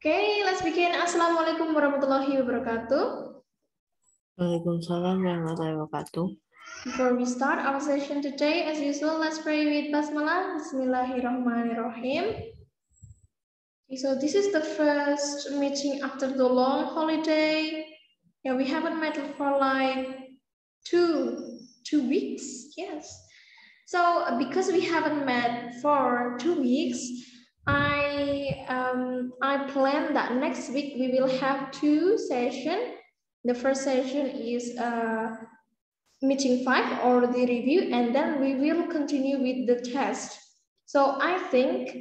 Okay, let's begin. Assalamualaikum warahmatullahi wabarakatuh. Waalaikumsalam warahmatullahi wabarakatuh. Before we start our session today, as usual, let's pray with Basmalah. Bismillahirrahmanirrahim. Okay, so this is the first meeting after the long holiday. Yeah, we haven't met for like two weeks. Yes. So because we haven't met for 2 weeks, I plan that next week we will have 2 sessions. The first session is meeting 5 or the review, and then we will continue with the test. So I think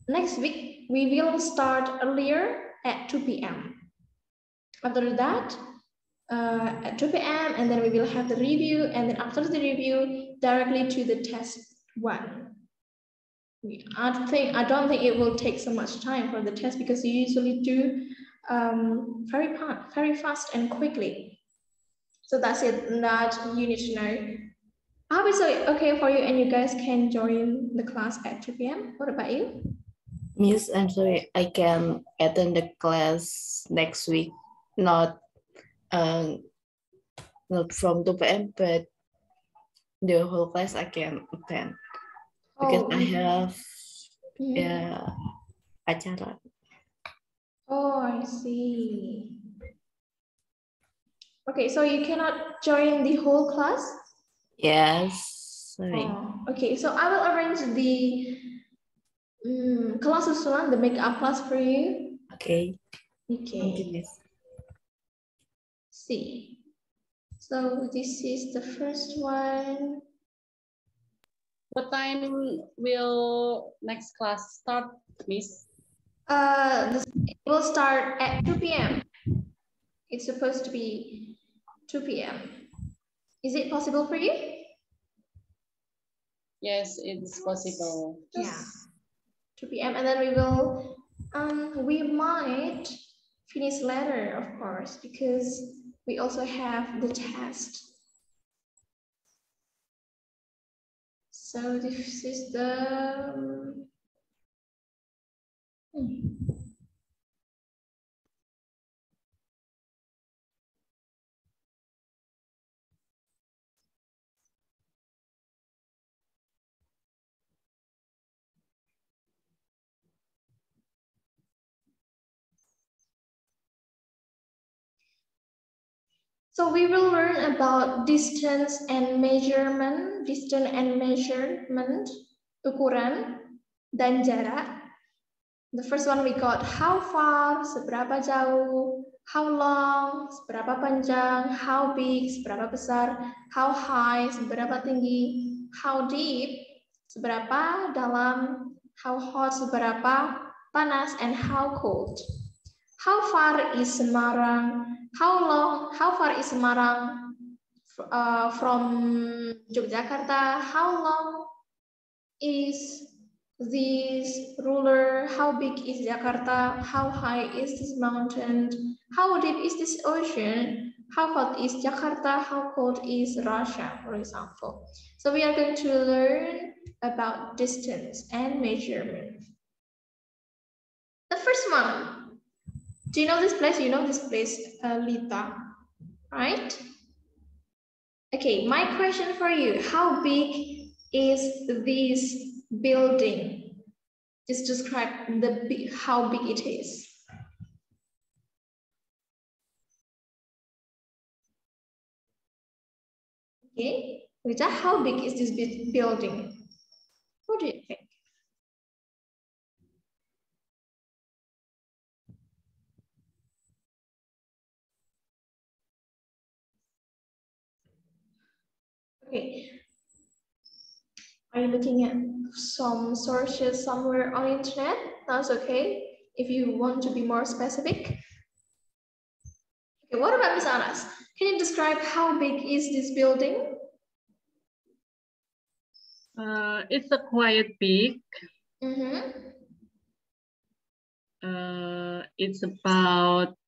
next week we will start earlier at 2 p.m. After that, at 2 p.m. and then we will have the review, and then after the review, directly to the test 1. I don't think it will take so much time for the test because you usually do very fast and quickly. So that's it that you need to know. I hope it's okay for you and you guys can join the class at 2 p.m. What about you? Miss, I'm sorry, I can attend the class next week, not from 2 p.m., but the whole class I can attend because I have acara. Oh, I see. Okay, so you cannot join the whole class? Yes, sorry. Oh, okay, so I will arrange the class usulan, the makeup class for you. Okay. Okay. Thank you, Miss. See. So this is the first one. What time will next class start, Miss? It will start at 2 p.m. It's supposed to be 2 p.m. Is it possible for you? Yes, it's possible. Yeah, 2 p.m. and then we might finish later, of course, because we also have the test. So this is the So we will learn about distance and measurement, ukuran dan jarak. The first one we got how far, seberapa jauh, how long, seberapa panjang, how big, seberapa besar, how high, seberapa tinggi, how deep, seberapa dalam, how hot, seberapa panas, and how cold. How far is Semarang? How far is Semarang from Yogyakarta? How long is this ruler? How big is Jakarta? How high is this mountain? How deep is this ocean? How hot is Jakarta? How cold is Russia, for example? So we are going to learn about distance and measurement. The first one. Do you know this place? You know this place, Lita, right? Okay, my question for you, how big is this building? Just describe how big it is. Okay, Lita, how big is this building? What do you think? Okay. Are you looking at some sources somewhere on the internet? That's okay. If you want to be more specific. Okay, what about Ms. Anas? Can you describe how big is this building? It's a quite big. It's about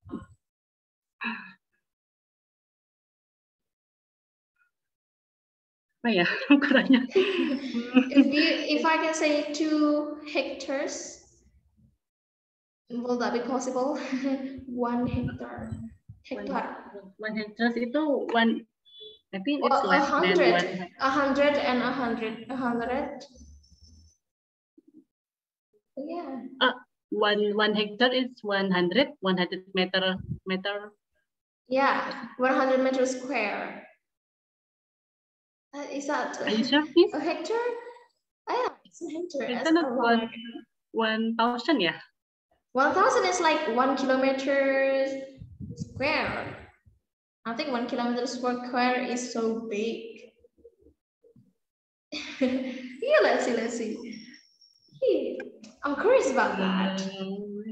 apa ya ukurannya? If I can say 2 hectares. Will that be possible? 1 hectare. Hectare. 1 hectare itu one. I think it's Well, less than 1 hectare. 100 and 100. 100. Yeah. 1 hectare is 100 meter. Yeah, 100 meters square. Is that Are you sure, please? a hectare? Yeah, it's a hectare. It's That's not around 1,000, yeah. 1,000 is like 1 kilometer square. I think 1 kilometer square is so big. Yeah, let's see. Yeah, I'm curious about that.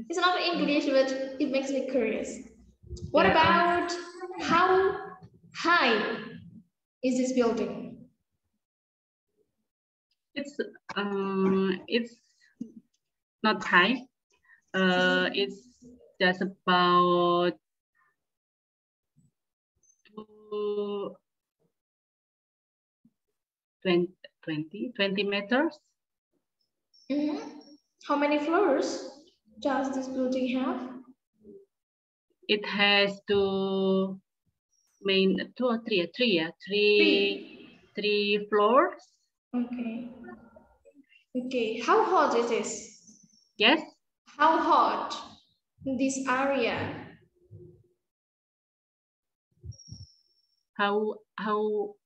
It's not English, but it makes me curious. What Yeah. about how high is this building? It's not high. It's just about 20 meters. How many floors does this building have? It has two or three floors. Okay. How hot is this? Yes. How hot in this area? How hot?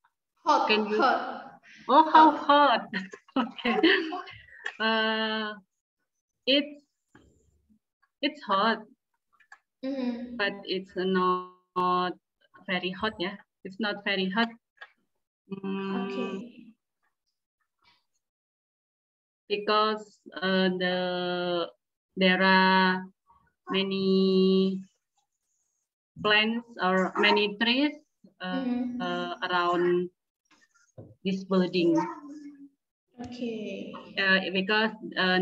can you? Hot. Oh, how hot? Okay. It's hot, but it's not very hot. Yeah, it's not very hot. Okay. Because there are many plants or many trees around this building. Okay. Because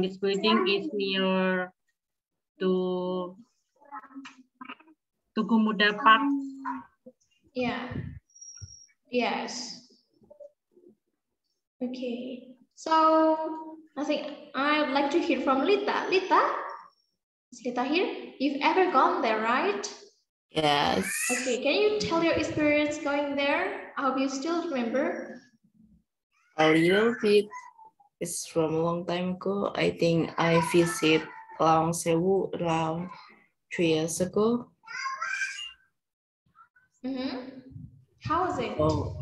this building is near to Pemuda Park. Yeah. Yes. Okay. So I think I'd like to hear from Lita. Lita? Is Lita here? You've ever gone there, right? Yes. Okay, can you tell your experience going there? I hope you still remember. A little bit. It's from a long time ago. I think I visited Lawang Sewu around 3 years ago. How was it? Oh,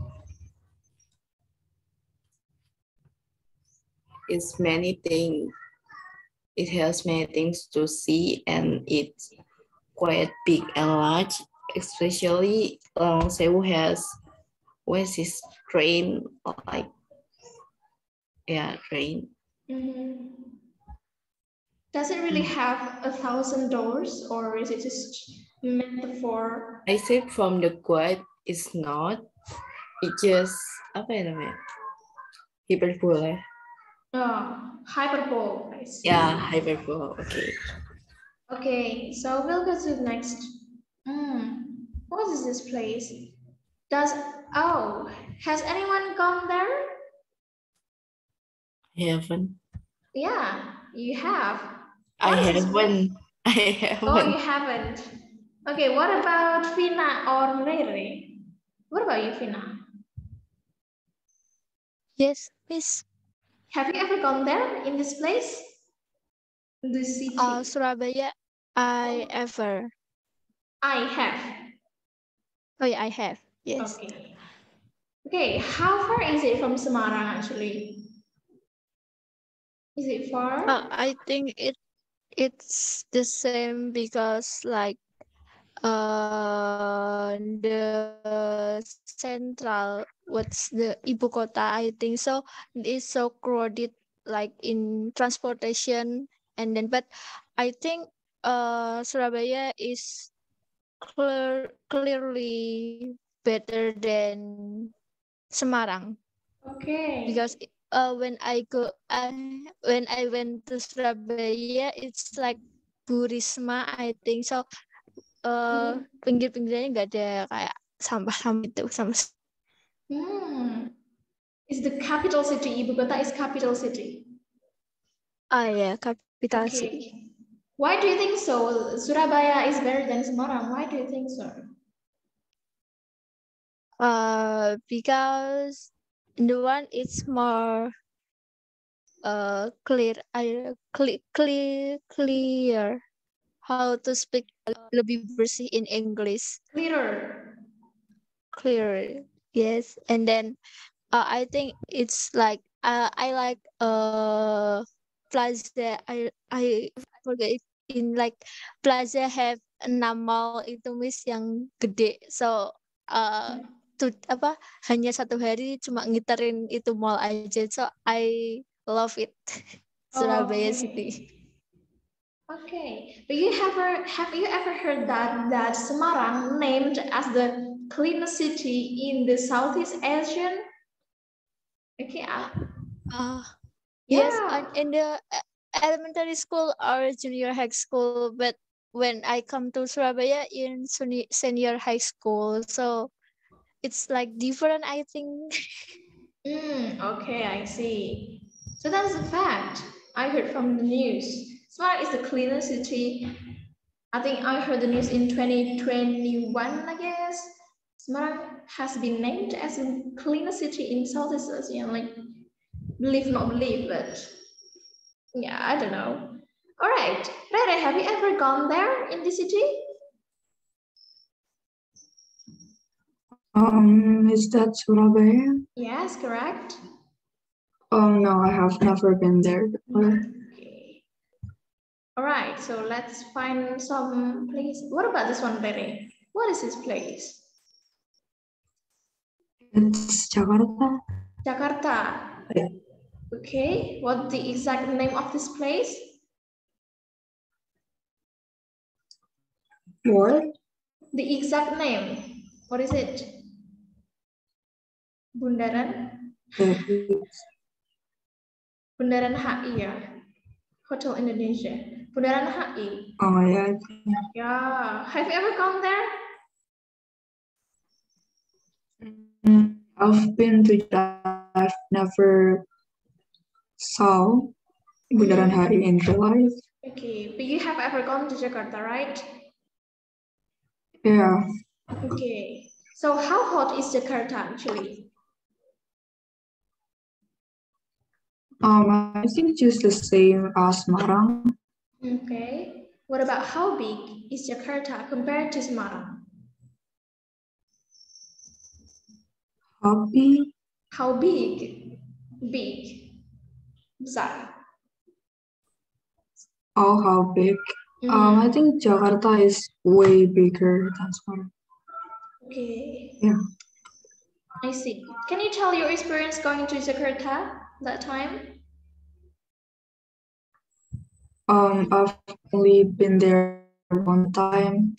it's many things. It has many things to see, and it's quite big and large. Especially Lawang Sewu has this train, like train. Does it really have 1,000 doors, or is it just metaphor? I say from the quote, it's not. It's just apa ya namanya? Hyperbole. Oh, hyperbole. I see. Yeah, hyperbole. Okay. Okay, so we'll go to the next. What is this place? Has anyone gone there? I haven't. Yeah, you have. I haven't. Oh, you haven't. Okay, what about Vina or Rere? What about you, Vina? Yes, Miss. Have you ever gone there in this place? In this city? Surabaya, I have. Oh yeah, I have. Yes. Okay, how far is it from Semarang actually? Is it far? I think it's the same because like the central, what's the Ibu Kota, I think so. It's so crowded like in transportation, and then but I think Surabaya is clearly better than Semarang. Okay. Because when I went to Surabaya, it's like Burisma, I think so. Pinggir-pinggirnya nggak ada kayak sampah-sampah itu sama. Is the capital city? Ibu Kota is capital city. Yeah, capital city. Why do you think so? Surabaya is better than Semarang. Why do you think so? Because the one it's more clear, clear how to speak lebih bersih in English. Clear, yes. And then I think it's like I like Plaza. I forget in like Plaza have 6 mall itu Miss yang gede. So apa hanya satu hari cuma ngiterin itu mall aja. So I love it. Surabaya City. Okay, but have you ever heard that Semarang named as the cleanest city in the Southeast Asian? Okay, Yes, yeah. in the elementary school or junior high school, but when I come to Surabaya in senior high school, so it's like different, I think. Okay, I see. So that's a fact. I heard from the news. Semarang is the cleanest city. I think I heard the news in 2021, I guess. Semarang has been named as the cleanest city in Southeast Asia. Like, believe, not believe, but yeah, I don't know. All right, Rere, have you ever gone there in the city? Is that Surabaya? Yes, correct. No, I have never been there before. Okay. All right, so let's find some place. What about this one, Rere? What is this place? It's Jakarta. Jakarta. Yeah. Okay, what's the exact name of this place? What? The exact name. What is it? Bundaran? Bundaran HI, ya. Hotel Indonesia. Bundaran HI. Oh yeah. Yeah. Have you ever gone there? I've been to Jakarta. I've never saw Bundaran HI in real life. Okay, but you have ever gone to Jakarta, right? Yeah. Okay. So how hot is Jakarta actually? I think just the same as Semarang. Okay. What about how big is Jakarta compared to Semarang? How big? How big? Big. Besar. Oh, how big? I think Jakarta is way bigger than Semarang. Okay. Yeah. I see. Can you tell your experience going to Jakarta that time? I've only been there one time.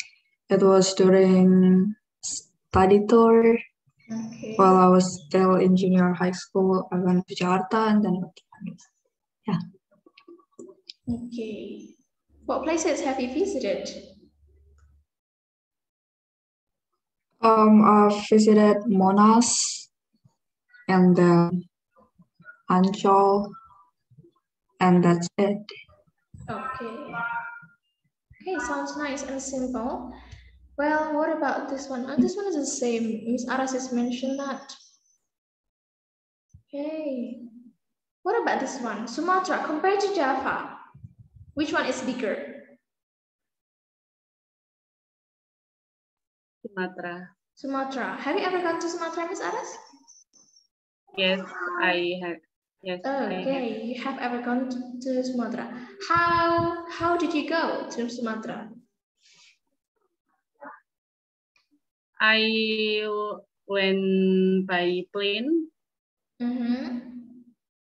It was during study tour. Okay. While I was still in junior high school, I went to Jakarta and then yeah. Okay. What places have you visited? I've visited Monas and then Ancol, and that's it. Okay. Okay, sounds nice and simple. Well, what about this one? This one is the same. Miss Aras has mentioned that. Okay. What about this one? Sumatra compared to Java. Which one is bigger? Sumatra. Sumatra. Have you ever gone to Sumatra, Miss Aras? Yes, I have. Yes. Okay, you have ever gone to Sumatra. How did you go to Sumatra? I went by plane.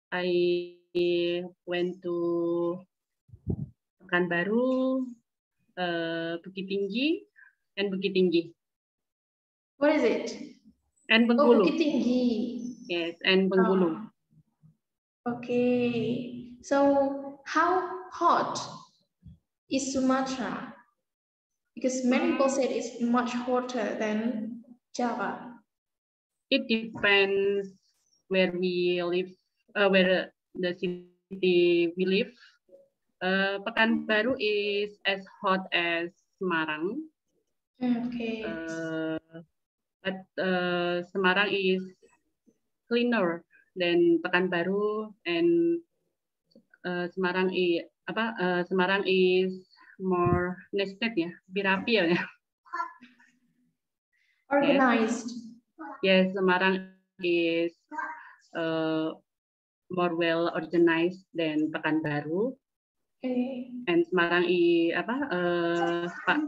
I went to Pekanbaru, Bukit Tinggi, and Bukit Tinggi. What is it? And Bengkulu. Oh, Bukit Tinggi. Yes, and Bengkulu. Okay. So how hot is Sumatra? Because many people said it's much hotter than Java. It depends where we live, where the city we live. Pekanbaru is as hot as Semarang. Okay. But Semarang is cleaner than Pekanbaru, and Semarang is more nested ya, lebih rapi ya. Organized. Yes, Semarang is more well organized than Pekanbaru. Okay. And Semarang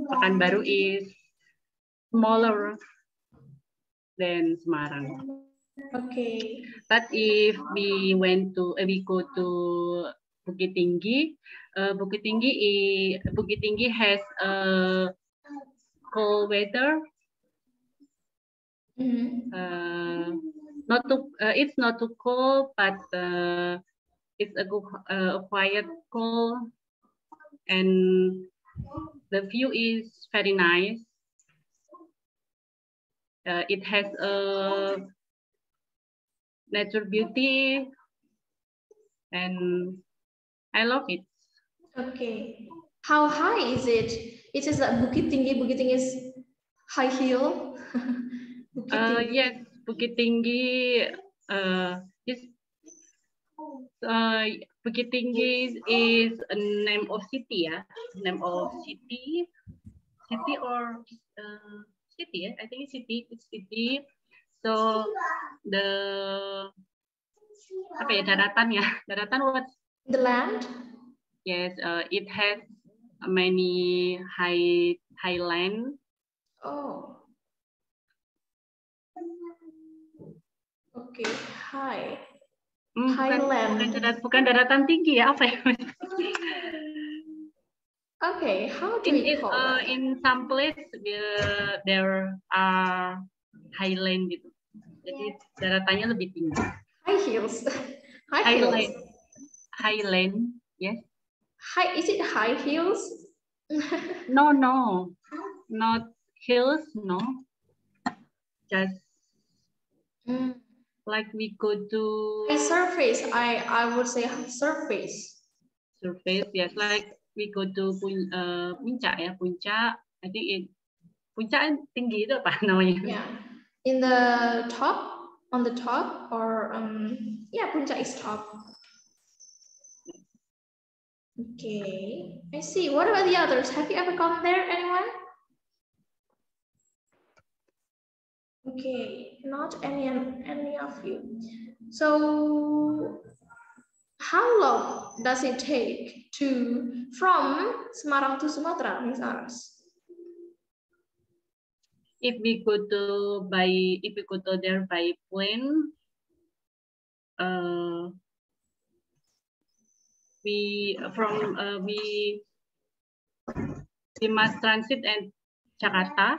Pekanbaru is smaller than Semarang. Okay. But if we go to Bukit Tinggi, Bukit Tinggi has cold weather. It's not too cold, but it's a quiet cold, and the view is very nice. It has a natural beauty, and I love it. Okay. How high is it? It is like Bukit Tinggi. Bukit Tinggi is high hill. Yes, Bukit Tinggi Bukit Tinggi is a name of city, ya. Name of city or city, ya. I think it's city. So the daratan what? The land. Yes, it has many highland. Oh. Okay, high. Highland. Bukan daratan tinggi ya, apa ya? Okay, how do we call that? In some place there are highland gitu. Jadi daratannya lebih tinggi. High heels. Highland. Yes. Is it high heels? No, not hills. No, just like we go to a surface. I would say surface. Surface, yes, like we go to puncak ya, puncak. I think puncak tinggi itu apa namanya? Yeah, in the top, on the top, or yeah, puncak is top. Okay, I see. What about the others? Have you ever gone there, anyone? Okay, not any of you. So, how long does it take from Semarang to Sumatra, Miss Aras? If we go there by plane, we must transit at Jakarta.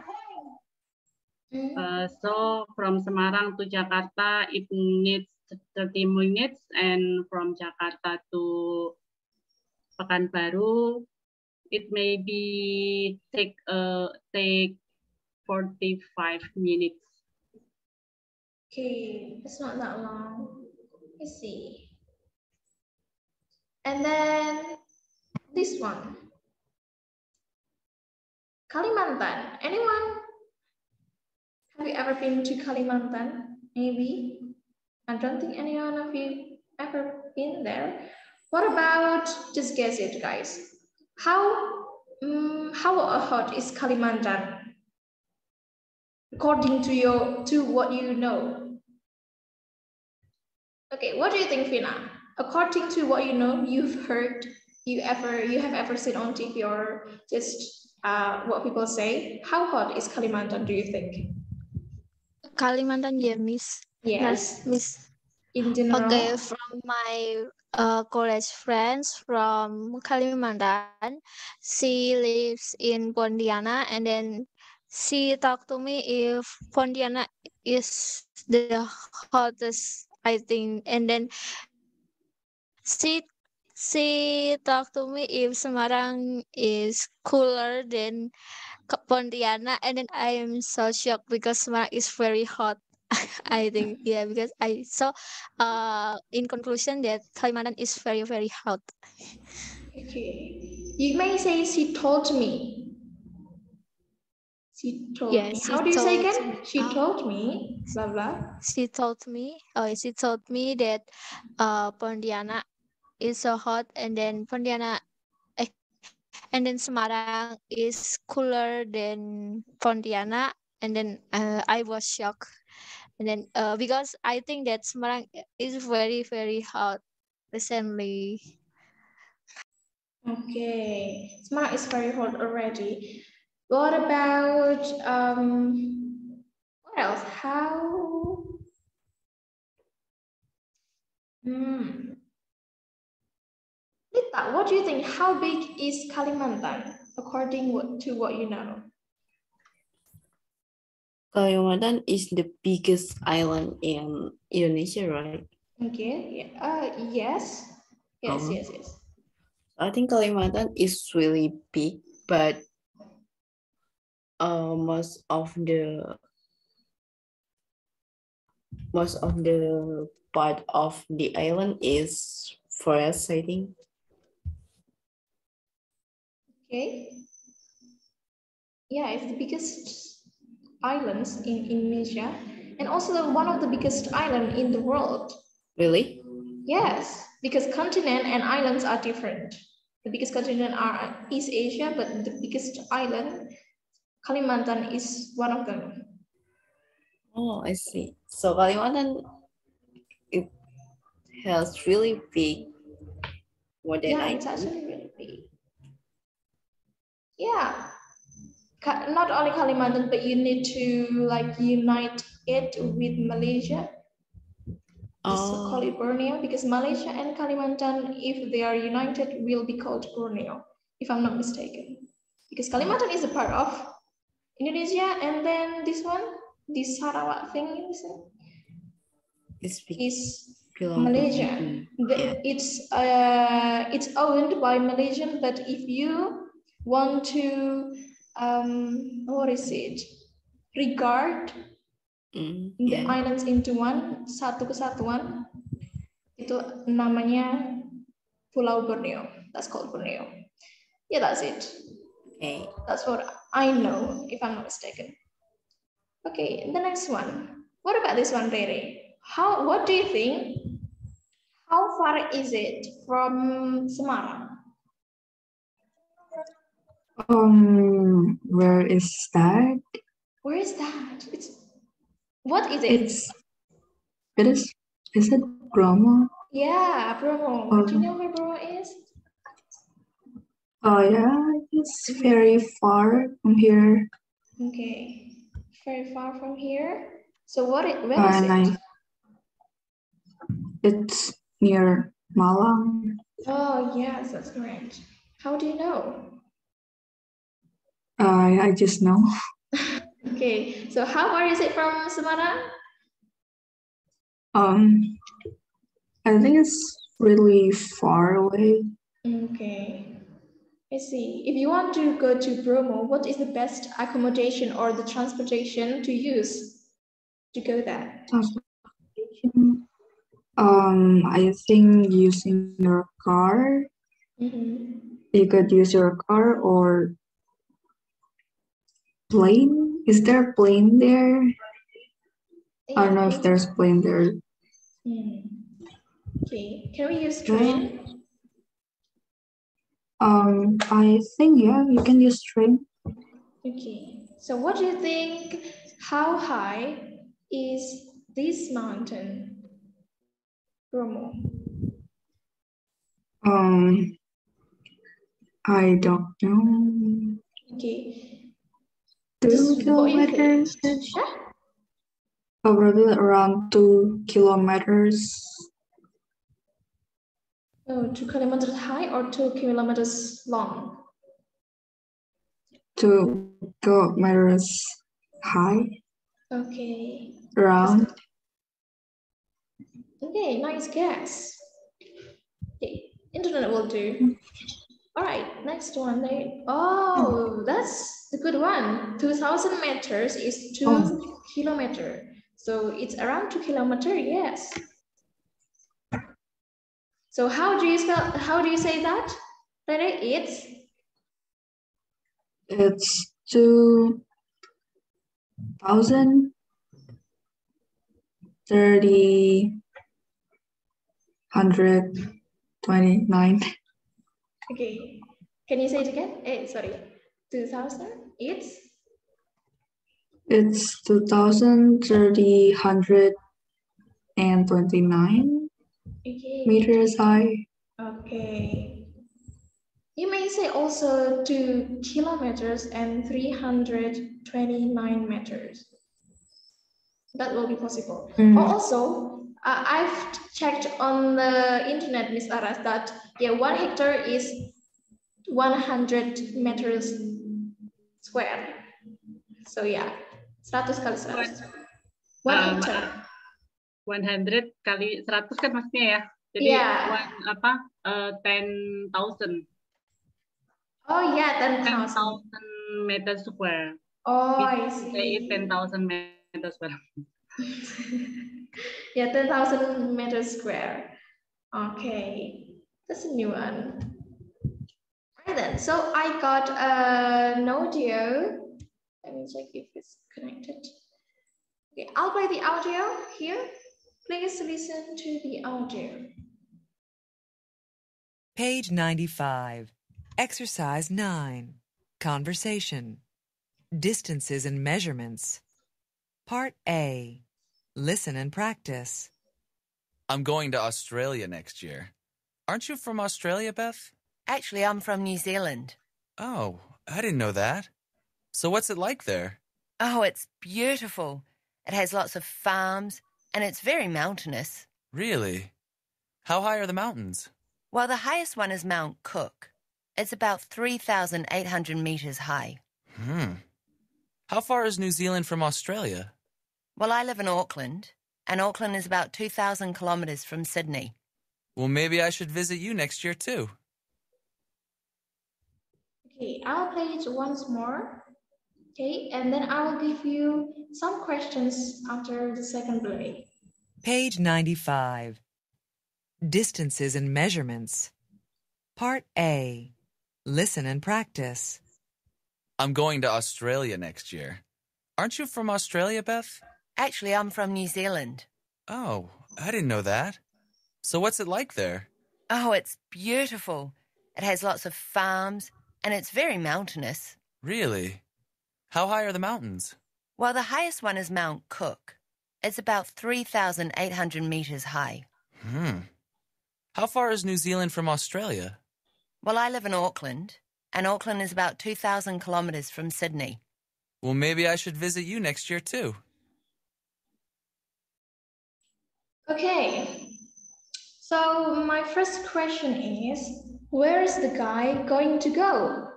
So from Semarang to Jakarta, it needs 30 minutes, and from Jakarta to Pekanbaru, it may be take 45 minutes. Okay, it's not that long. Let's see. And then this one, Kalimantan. Anyone? Have you ever been to Kalimantan? Maybe. I don't think any one of you ever been there. What about, just guess it, guys. How hot is Kalimantan? According to what you know. Okay, what do you think, Fina? According to what you know, you've heard, you have ever seen on TV, or just what people say, how hot is Kalimantan, do you think? Kalimantan, yeah, Miss. Yes, Miss. In general. Okay, from my college friends from Kalimantan, she lives in Pontianak, and then she talked to me if Pontianak is the hottest, I think, and then she talked to me if Semarang is cooler than Pontianak, and then I am so shocked because Semarang is very hot. I think, yeah, because I saw in conclusion that Kalimantan is very, very hot. Okay. You may say she told me. She told me. Yes, How do you say again? me. She told me. Blah blah. She told me. Oh, she told me that Pontianak is so hot, and then and then Semarang is cooler than Pontianak, and then I was shocked. And then because I think that Semarang is very hot recently. Okay. Smart is very hot already. What about what else? How Lita, what do you think? How big is Kalimantan according to what you know? Kalimantan is the biggest island in Indonesia, right? Okay. Yeah. Yes. Yes. Uh-huh. Yes. I think Kalimantan is really big, but most of the part of the island is forest, I think. Okay. Yeah, it's the biggest islands in Indonesia and also one of the biggest island in the world. Really? Yes, because continent and islands are different. The biggest continent are East Asia, but the biggest island, Kalimantan, is one of them. Oh, I see. So Kalimantan, it has really big, more than Yeah, I it's think. actually really big. Yeah, not only Kalimantan, but you need to like unite it with Malaysia. Just call it Borneo because Malaysia and Kalimantan, if they are united, will be called Borneo, if I'm not mistaken. Because Kalimantan is a part of Indonesia, and then this one, this Sarawak thing, is Malaysia. It's owned by Malaysian, but if you want to, what is it? Regard the islands into one, satu kesatuan, itu namanya Pulau Borneo. That's called Borneo. Yeah, that's it. Okay. That's what I know, if I'm not mistaken. Okay, the next one. What about this one, Rere? What do you think? How far is it from Semarang? Where is that? Where is that? What is it? Is it Bromo? Yeah, Bromo. Do you know where Bromo is? Oh yeah, it's very far from here. Okay, very far from here. So where is it? It's near Malang. Oh yes, that's correct. How do you know? I just know. Okay, so how far is it from Semarang? I think it's really far away. Okay, I see. If you want to go to Bromo, what is the best accommodation or the transportation to use to go there? Transportation. I think using your car. You could use your car or plane. Is there a plane there? I don't know if there's a plane there. Okay, can we use train? I think, yeah, you can use train. Okay, so what do you think? How high is this mountain, Bromo? I don't know. Okay. 2 kilometers? Probably around 2 kilometers. Oh, 2 kilometers high or 2 kilometers long? 2 kilometers high. Okay. Around. Okay, nice guess. Okay, internet will do. All right, next one. Oh, that's the good one. 2,000 meters is 2 kilometers. So it's around 2 kilometers, yes. So how do you say that, Ready? It's 2,030,129. Okay. Can you say it again? Sorry. 2000. It's 2,030,129 Okay. meters high. Okay. You may say also 2 kilometers and 329 meters. That will be possible. Or also, I've checked on the internet, Miss Aras, that 1 hectare is 100 meters square. So 100 kali 100. 1 hectare. 100 kali 100 kan maksudnya ya. Jadi 10,000. Oh yeah, 10,000. 10,000 meters square. Oh, I see. Say 10,000 meters square. 10,000 meters square. Okay, that's a new one. Right then, so I got an audio. Let me check if it's connected. Okay, I'll play the audio here. Please listen to the audio. Page 95. Exercise 9. Conversation. Distances and measurements. Part A. Listen and practice. I'm going to Australia next year. Aren't you from Australia, Beth? Actually, I'm from New Zealand. Oh, I didn't know that. So what's it like there? Oh, it's beautiful. It has lots of farms, and it's very mountainous. Really? How high are the mountains? Well, the highest one is Mount Cook. It's about 3,800 meters high. How far is New Zealand from Australia? Well, I live in Auckland, and Auckland is about 2,000 kilometers from Sydney. Well, maybe I should visit you next year too. Okay, I'll play it once more. Okay, and then I will give you some questions after the second play. Page 95. Distances and measurements. Part A. Listen and practice. I'm going to Australia next year. Aren't you from Australia, Beth? Actually, I'm from New Zealand. Oh, I didn't know that. So what's it like there? Oh, it's beautiful. It has lots of farms, and it's very mountainous. Really? How high are the mountains? Well, the highest one is Mount Cook. It's about 3,800 meters high. How far is New Zealand from Australia? Well, I live in Auckland, and Auckland is about 2,000 kilometers from Sydney. Well, maybe I should visit you next year too. Okay, so my first question is, where is the guy going to go?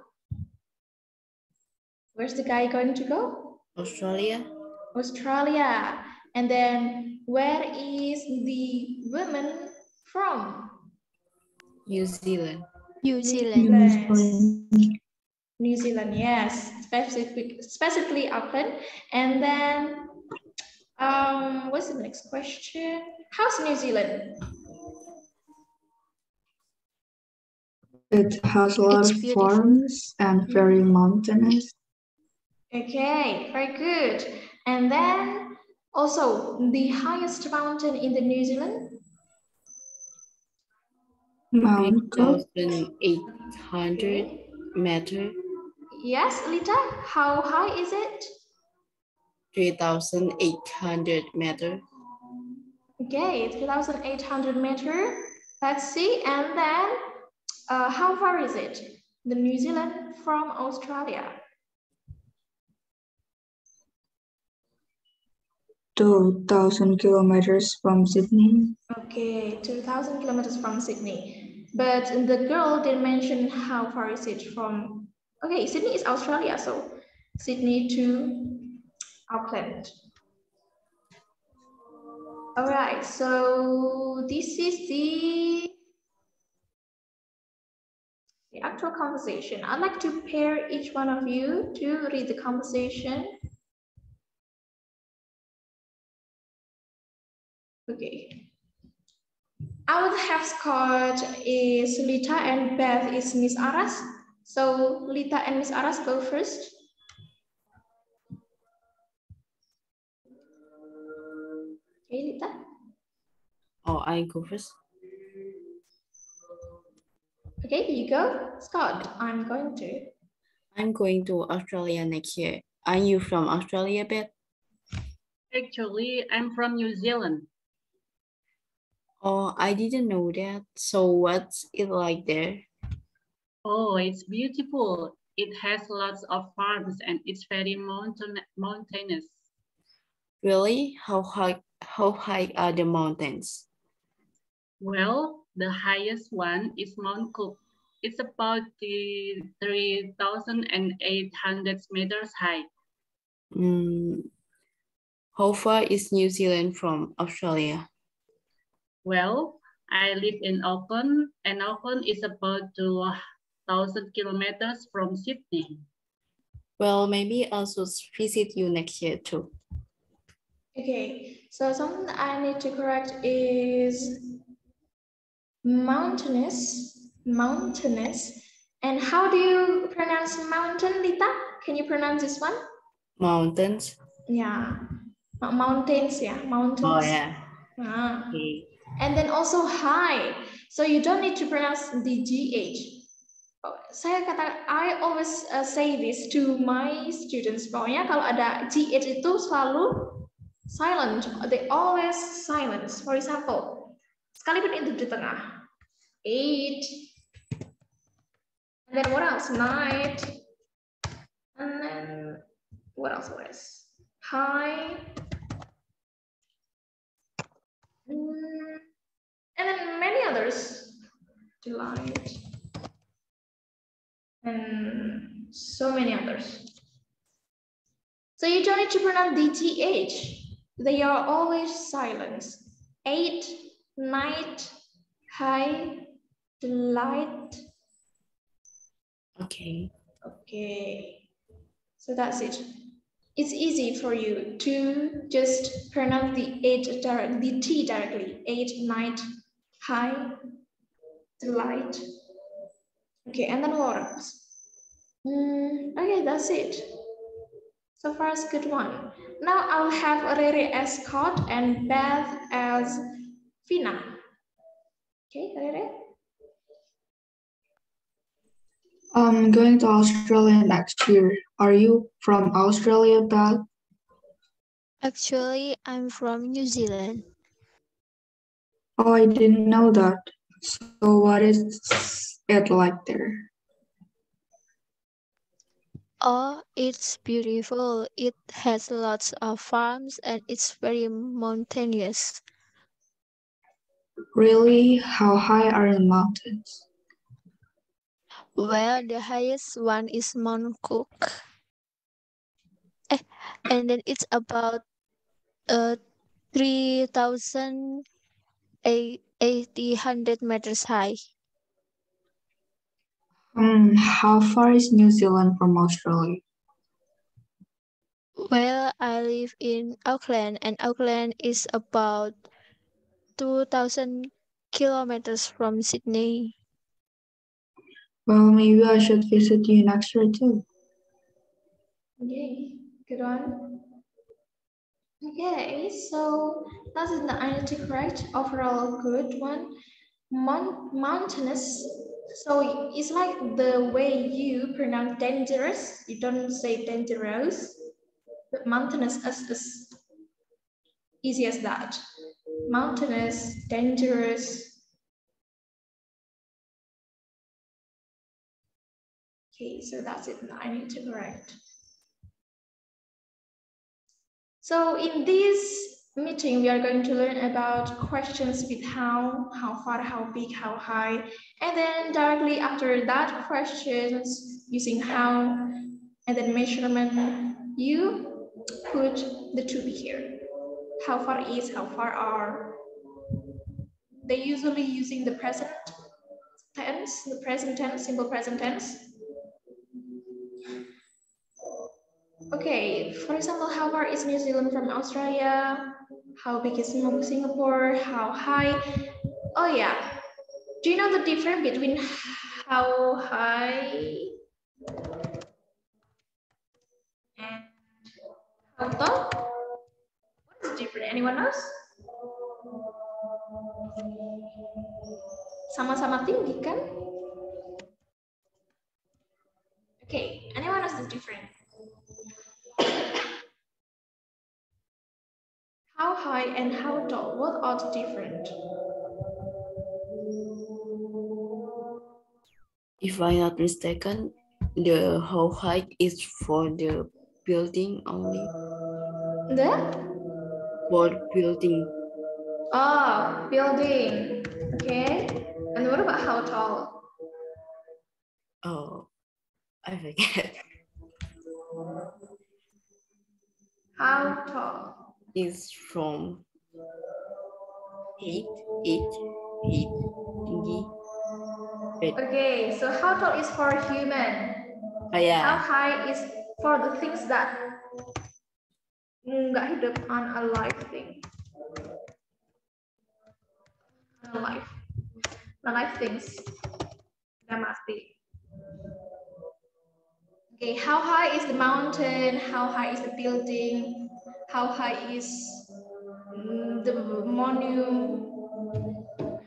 Where's the guy going to go? Australia. Australia. And then where is the woman from? New Zealand. New Zealand. New Zealand, yes. Specifically Auckland. And then what's the next question? How's New Zealand? It has a lot of farms and very mountainous. Okay, very good. And then also the highest mountain in the New Zealand? Mount Cook. 3,800 meters. Yes, Lita, how high is it? 3,800 meters. Okay, 3,800 meters. Let's see, and then how far is it? The New Zealand from Australia? 2,000 kilometers from Sydney. Okay, 2,000 kilometers from Sydney. But the girl didn't mention how far is it from. Okay, Sydney is Australia, so Sydney to Auckland. All right, so this is the actual conversation. I'd like to pair each one of you to read the conversation. Okay. I would have scored is Lita and Beth is Miss Aras. So Lita and Miss Aras go first. Okay, Lita. Oh, I go first. Okay, you go. Scott, I'm going to. I'm going to Australia next year. Are you from Australia, Beth? Actually, I'm from New Zealand. Oh, I didn't know that. So what's it like there? Oh, it's beautiful. It has lots of farms and it's very mountainous. Really? How high are the mountains? Well, the highest one is Mount Cook. It's about 3,800 meters high. How far is New Zealand from Australia? Well, I live in Auckland, and Auckland is about 2,000 kilometers from Sydney. Well, maybe I'll visit you next year too. Okay, so something that I need to correct is mountainous. And how do you pronounce mountain, Lita? Can you pronounce this one? Mountains? Yeah, mountains, yeah, mountains. Oh, yeah. Okay. And then also high. So you don't need to pronounce the GH. I always say this to my students. Pokoknya kalau ada GH itu selalu silent. They always silence. For example, sekalipun itu di tengah. 8. And then what else? Night. And then what else? High. And then many others. Delight. And so many others. So you don't need to pronounce the TH. They are always silent. 8, night, high, delight. Okay. Okay. So that's it. It's easy for you to just pronounce the T directly. 8, night, high, delight. Okay, and then what else? Okay, that's it. So far, it's a good one. Now I'll have Rere as Scott and Beth as Vina. Okay, Rere? I'm going to Australia next year. Are you from Australia, Beth? Actually, I'm from New Zealand. Oh, I didn't know that. So what is it like there? Oh, it's beautiful. It has lots of farms and it's very mountainous. Really? How high are the mountains? Well, the highest one is Mount Cook. And then it's about 3,800 meters high. How far is New Zealand from Australia? Well, I live in Auckland and Auckland is about 2,000 kilometers from Sydney. Well, maybe I should visit you next year too. Okay, good one. Okay, so that's the I need to correct. Overall, good one. Mountainous. So it's like the way you pronounce dangerous. You don't say dangerous, but mountainous is easy as that. Mountainous, dangerous. Okay, so that's it. I need to correct. So in this meeting, we are going to learn about questions with how far, how big, how high, and then directly after that questions using how, and then measurement, you put the to be here. How far is, how far are. They usually using the present tense, simple present tense. Okay, for example, how far is New Zealand from Australia? How big is Singapore? How high? Oh yeah. Do you know the difference between how high and how tall? What is different? Anyone else? Sama-sama tinggi kan? Okay, anyone else is different? How high and how tall? What are different? If I'm not mistaken, the how high is for the building only. The? For building. Oh, building. Okay. And what about how tall? Oh, I forget. How tall? Is from 8 tinggi. Okay, so how tall is for human? Oh, yeah. How high is for the things that nggak hidup, unalive thing? Unalive. Non-life things. Udah mati. Okay, how high is the mountain? How high is the building? How high is the monument?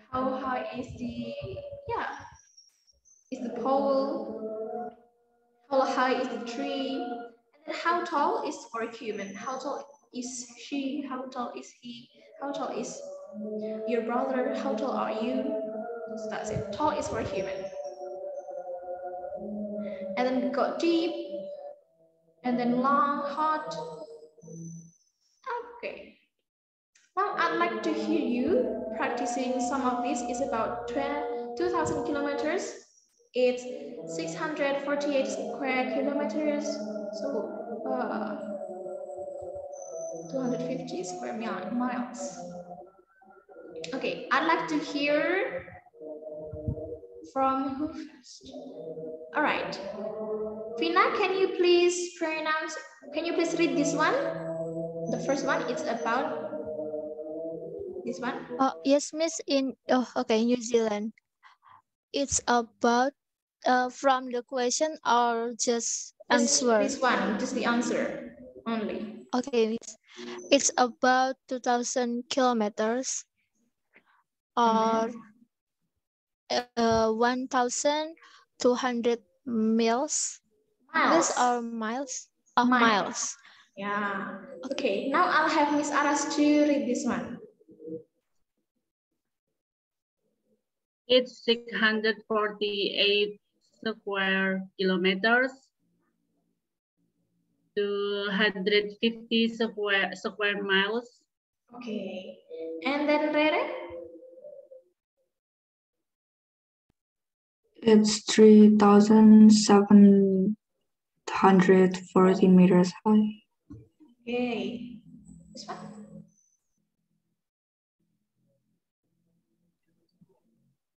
How high is the, is the pole? How high is the tree? And then how tall is for a human? How tall is she? How tall is he? How tall is your brother? How tall are you? So that's it. Tall is for a human. And then we got deep, and then long, hot. Okay. Now I'd like to hear you practicing some of this. It's about 2,000 kilometers. It's 648 square kilometers. So 250 square miles. Okay, I'd like to hear from who first? All right. Fina, can you please read this one? The first one is about this one. Yes, Miss. Okay, New Zealand. It's about from the question or just answer? This one, just the answer only. Okay, Miss. It's about 2,000 kilometers or 1,200 miles. Miles or miles? Miles. Yeah. Okay, now I'll have Miss Aras to read this one. It's 648 square kilometers, 250 square miles. Okay, and then Rere? It's 3,740 meters high. Okay. This one?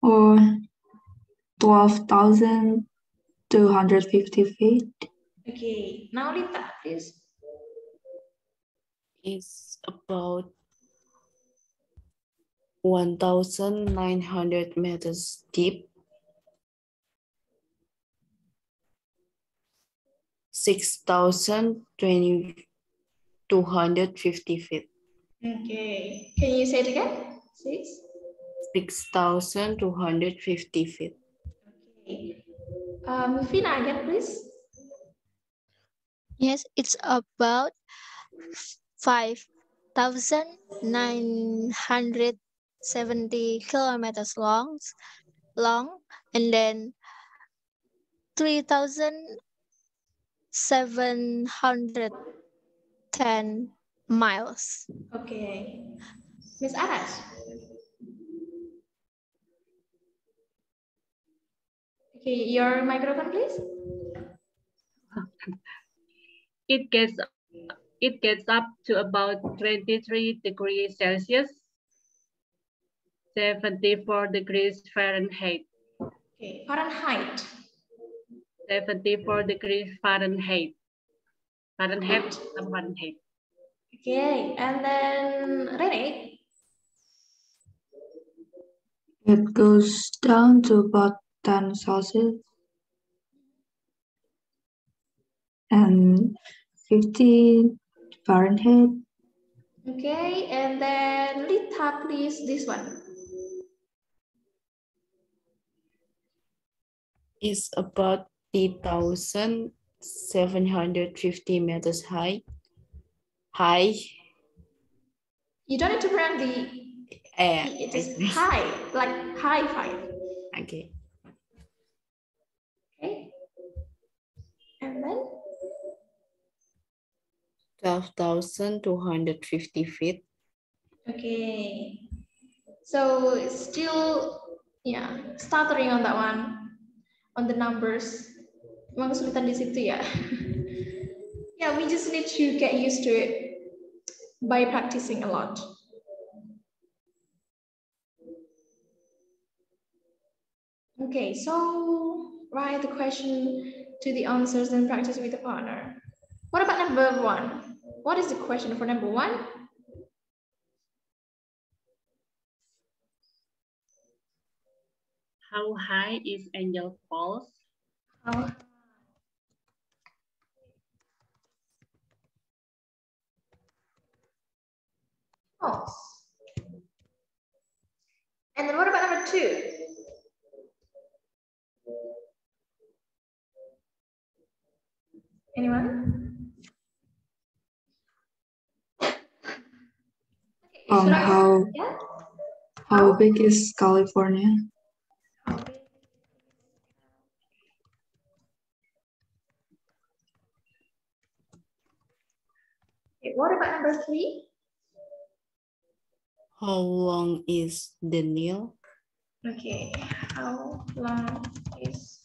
Or 12,250 feet. Okay, now Lita, please. It's about 1,900 meters deep, 6,250 feet. Okay, can you say it again? 6,250 feet. Okay. Fina again, please. Yes, it's about 5,970 kilometers long, and then 3,710 miles. Okay. Miss Aras. Okay, your microphone, please. It gets up to about 23 degrees Celsius, 74 degrees Fahrenheit. Okay, Fahrenheit. 74 degrees Fahrenheit. Fahrenheit. Okay, and then Rene. It goes down to about 10 Celsius and 50 Fahrenheit. Okay, and then Lita, please, this one. It's about 3,750 meters high. You don't need to pronounce the it is high, like high five. Okay. Okay. And then 12,250 feet. okay. So it's still stuttering on that one, on the numbers. Emang kesulitan di situ ya. Yeah, we just need to get used to it by practicing a lot. Okay, so write the question to the answers and practice with a partner. What about number 1? What is the question for number 1? How high is Angel Falls? How false. And then what about number 2? Anyone? Okay, how big is California? Okay, what about number 3? How long is the Nile? Okay, how long is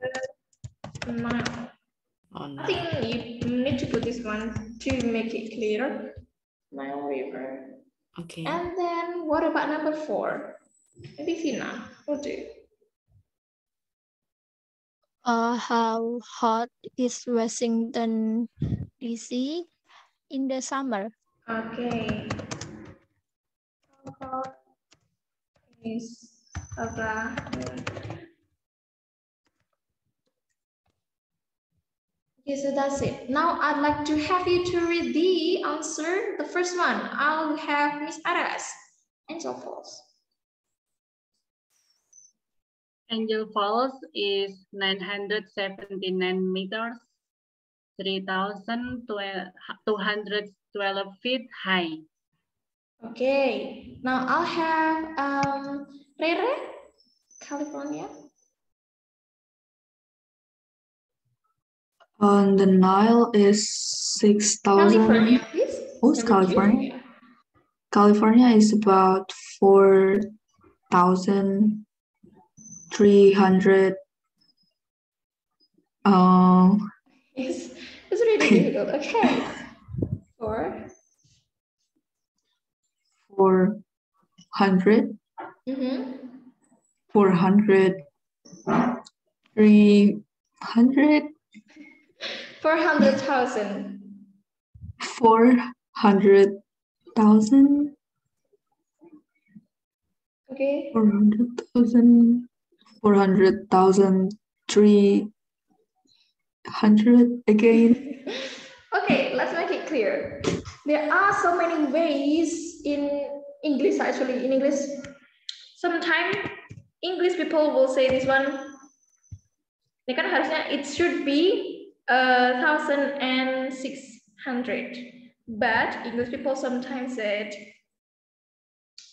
the Nile? Oh, no. I think you need to put this one to make it clear. Nile River. Okay. And then what about number 4? Maybe Vina will do. How hot is Washington DC in the summer? Okay. How hot is Okay, so that's it. Now I'd like to have you to read the answer. The first one, I'll have Miss Aras. Angel Falls. Angel Falls is 979 meters, 3,212 feet high. Okay, now I'll have Rere, California. The Nile is 6,000. California, please. Oh, it's California. California is about 4,300. It's really difficult. Okay. 400. 400. 300. 400,000. 400,000. Okay. 400,000. 400,000. 300 again. Okay, let's make it clear. There are so many ways in English, actually. In English, sometimes English people will say this one. Ini kan harusnya it should be 1,600. But English people sometimes said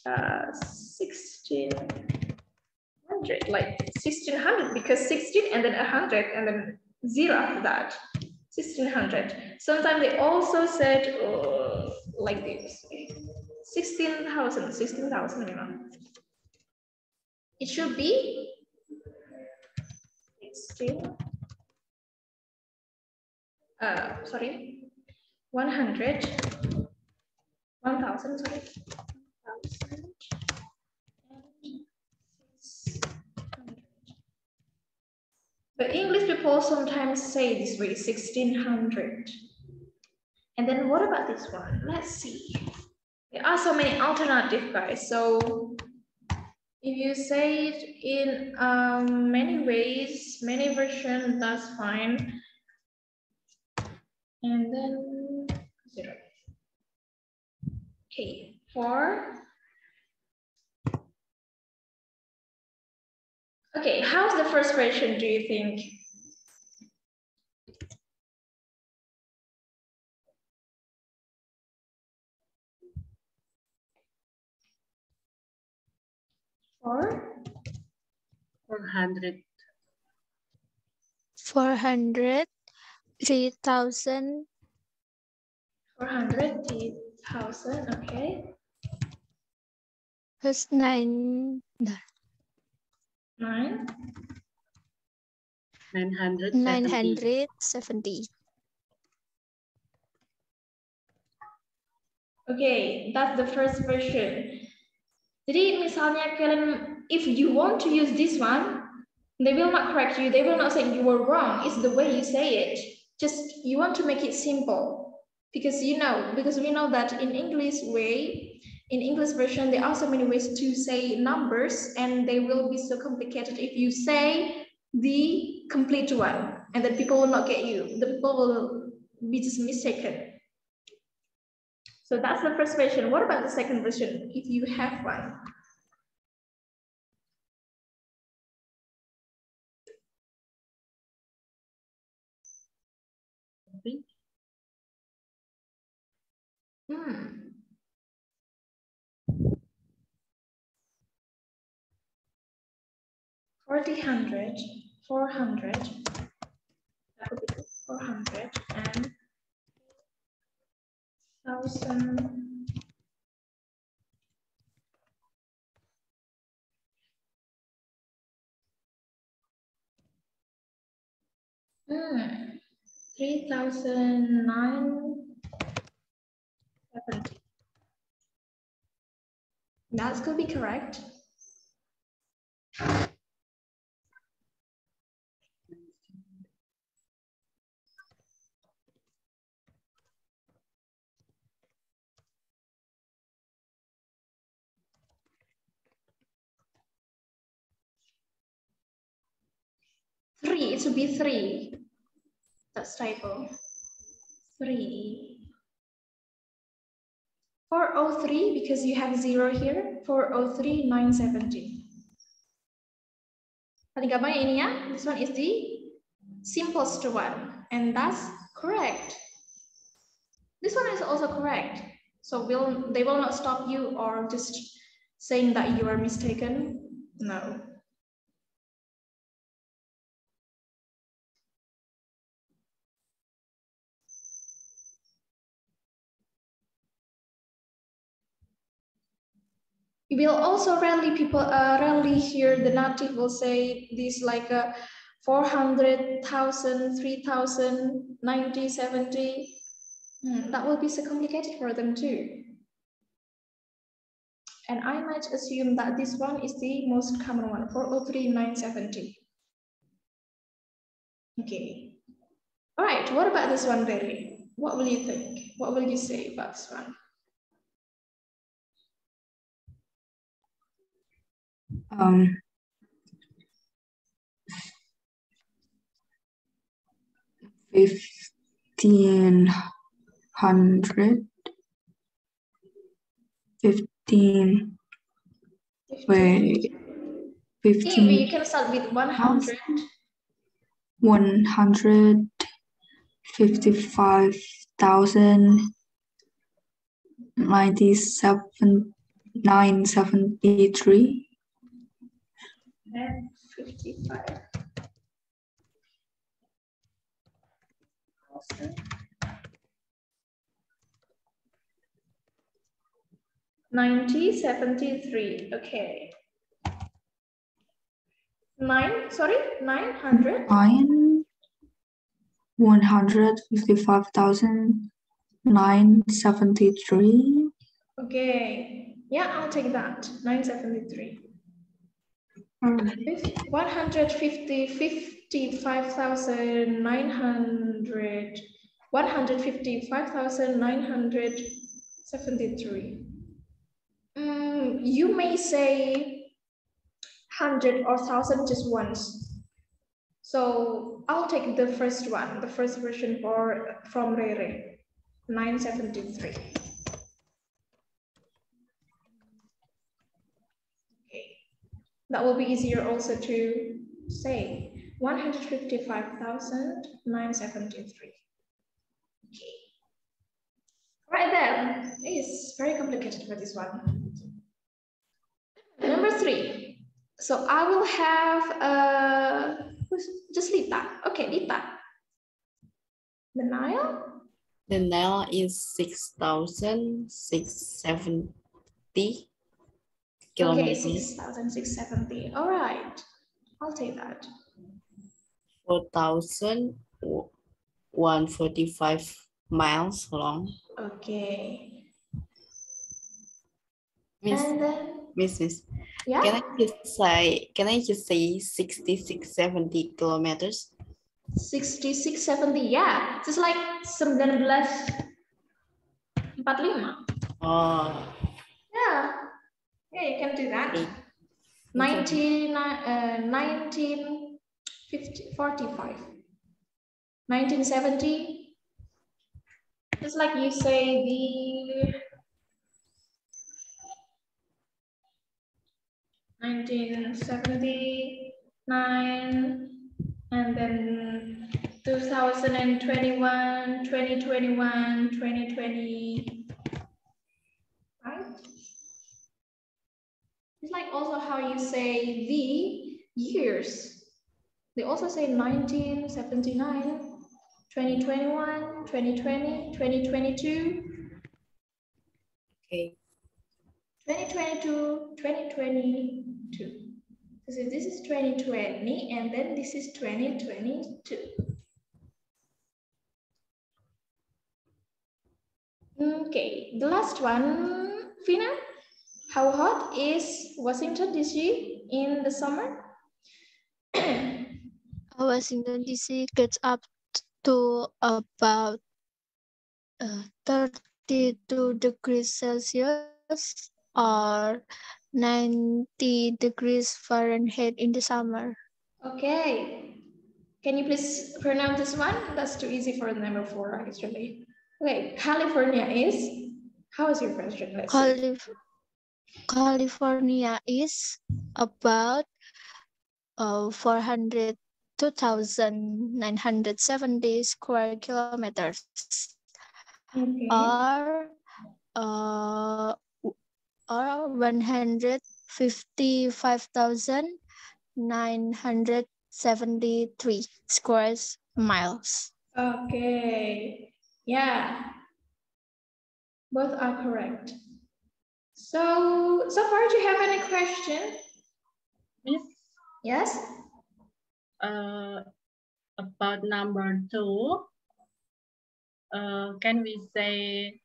1,600, like 1,600, because 16 and then 100 and then 0 after that. 1,600. Sometimes they also said like this. 16,000, 16,000, you know. It should be 16. 1,000, sorry. 1,000. But English people sometimes say this way, 1,600. And then what about this one? Let's see. There are so many alternatives, guys. So If you say it in many ways, many versions, that's fine. And then 0. Okay, 4. Okay, how's the first version, do you think? Four? 400. 400, 3,000, 400, 3,000, okay. plus 9, 9. 970. 970. Okay, that's the first version. Jadi misalnya kalian, if you want to use this one, they will not correct you. They will not say you were wrong. It's the way you say it. Just you want to make it simple because we know that in English version, there are so many ways to say numbers and they will be so complicated if you say the complete one and then people will not get you. The people will be just mistaken. So that's the first version. What about the second version, if you have one? Hmm. $400, that would be 400 and 1,000. 3,970. That's could be correct. Three, it should be 3. That's typo. 3. 403 because you have 0 here. 403, 970. Paling gampang ini ya. This one is the simplest one, and that's correct. This one is also correct. So they will not stop you or just saying that you are mistaken. No. You will also rarely hear the native will say this like 400,000, 3,000, 90, 70. That will be so complicated for them too. And I might assume that this one is the most common one, 403, 970. Okay. All right, what about this one, Berry? What will you think? What will you say about this one? $1,500. 15. Wait. 15. You can start with 100. 155,973. And 55. 9073. Okay. 900. 155,973. Okay. Yeah, I'll take that. 973. 155,900. 155,973. You may say 100 or 1,000 just once. So I'll take the first one, the first version from Rere, 973. Okay, that will be easier also to say. 155,973. Okay. Right then, it's very complicated for this one. Number 3. So I will have just Lita. Okay, Lita. The Nile? The Nile is 6,670 kilometers. Okay, 6,670. All right, I'll take that. 4,145 miles long. Okay. Miss, and then, Miss, yeah? Can I just say 6670 kilometers? 6670, yeah. Just like 1945. Oh. Yeah. Yeah, you can do that. Okay. 1945. 1970. Just like you say the 1979, and then 2021, 2021, 2020, right? It's like also how you say the years. They also say 1979, 2021, 2020, 2022. Okay. 2022, 2022. So this is 2020, and then this is 2022. Okay, the last one, Fina. How hot is Washington DC in the summer? Washington DC gets up to about 32 degrees Celsius or 90 degrees Fahrenheit in the summer. Okay. Can you please pronounce this one? That's too easy for number 4, actually. Okay, California is, how is your question? Let's see. California is about 402,970 square kilometers, Okay. or 155,973 square miles. Okay. Yeah. Both are correct. So far, do you have any question? Miss? Yes? About number 2, can we say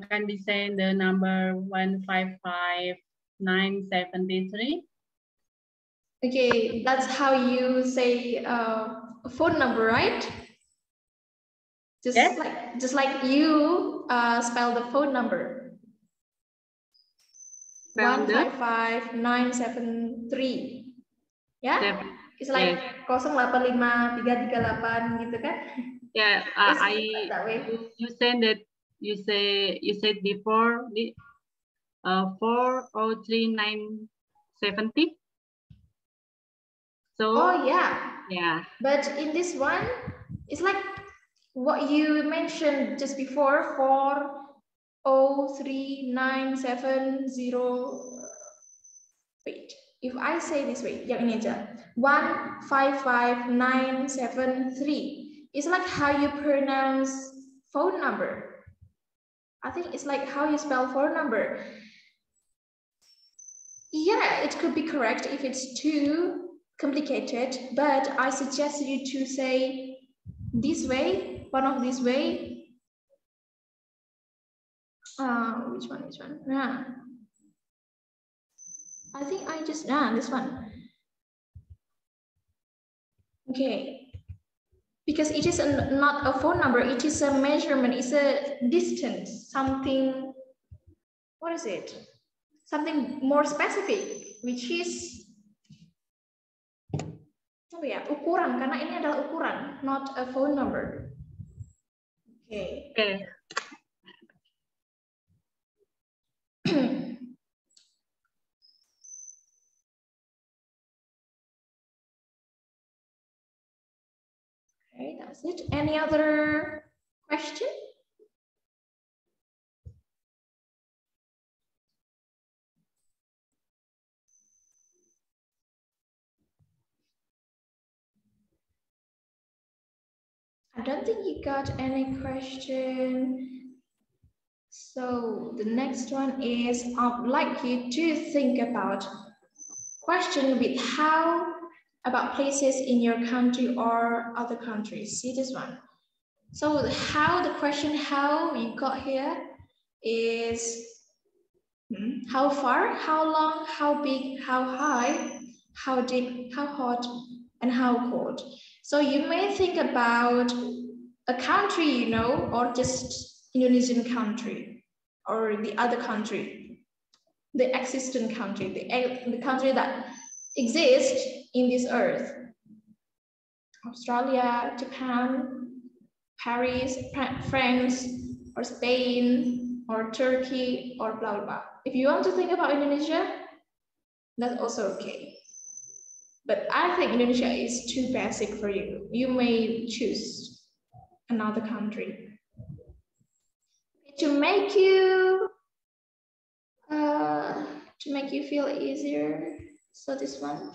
can we say the number 155,973? Okay, that's how you say a phone number, right? Just like you spell the phone number. 155,973. Yeah? It's like 085338 gitu kan? Yeah, you said before the 403,970. So oh yeah. Yeah. But in this one, it's like what you mentioned just before, 403,970. Wait, if I say this way, yang ini aja, 155,973. It's like how you pronounce phone number. I think it's like how you spell phone number. Yeah, it could be correct if it's too complicated, but I suggest you to say this way, one of this way. Which one? Yeah. I think I just, this one. Okay. Because it is not a phone number, it is a measurement, it's a distance, something, what is it? something more specific, which is apa ya, ukuran, karena ini adalah ukuran, not a phone number. Okay. Okay. Okay, that's it. Any other question? I don't think you got any question. So the next one is, I'd like you to think about question with how about places in your country or other countries. See this one. So how, the question how you got here is how far, how long, how big, how high, how deep, how hot, and how cold. So you may think about a country you know, or just Indonesian country, or the other country, the existing country, the country that exists in this earth. Australia, Japan, Paris, France, or Spain, or Turkey, or blah, blah, blah. If you want to think about Indonesia, that's also okay. But I think Indonesia is too basic for you. You may choose another country. To make you feel easier, so this one,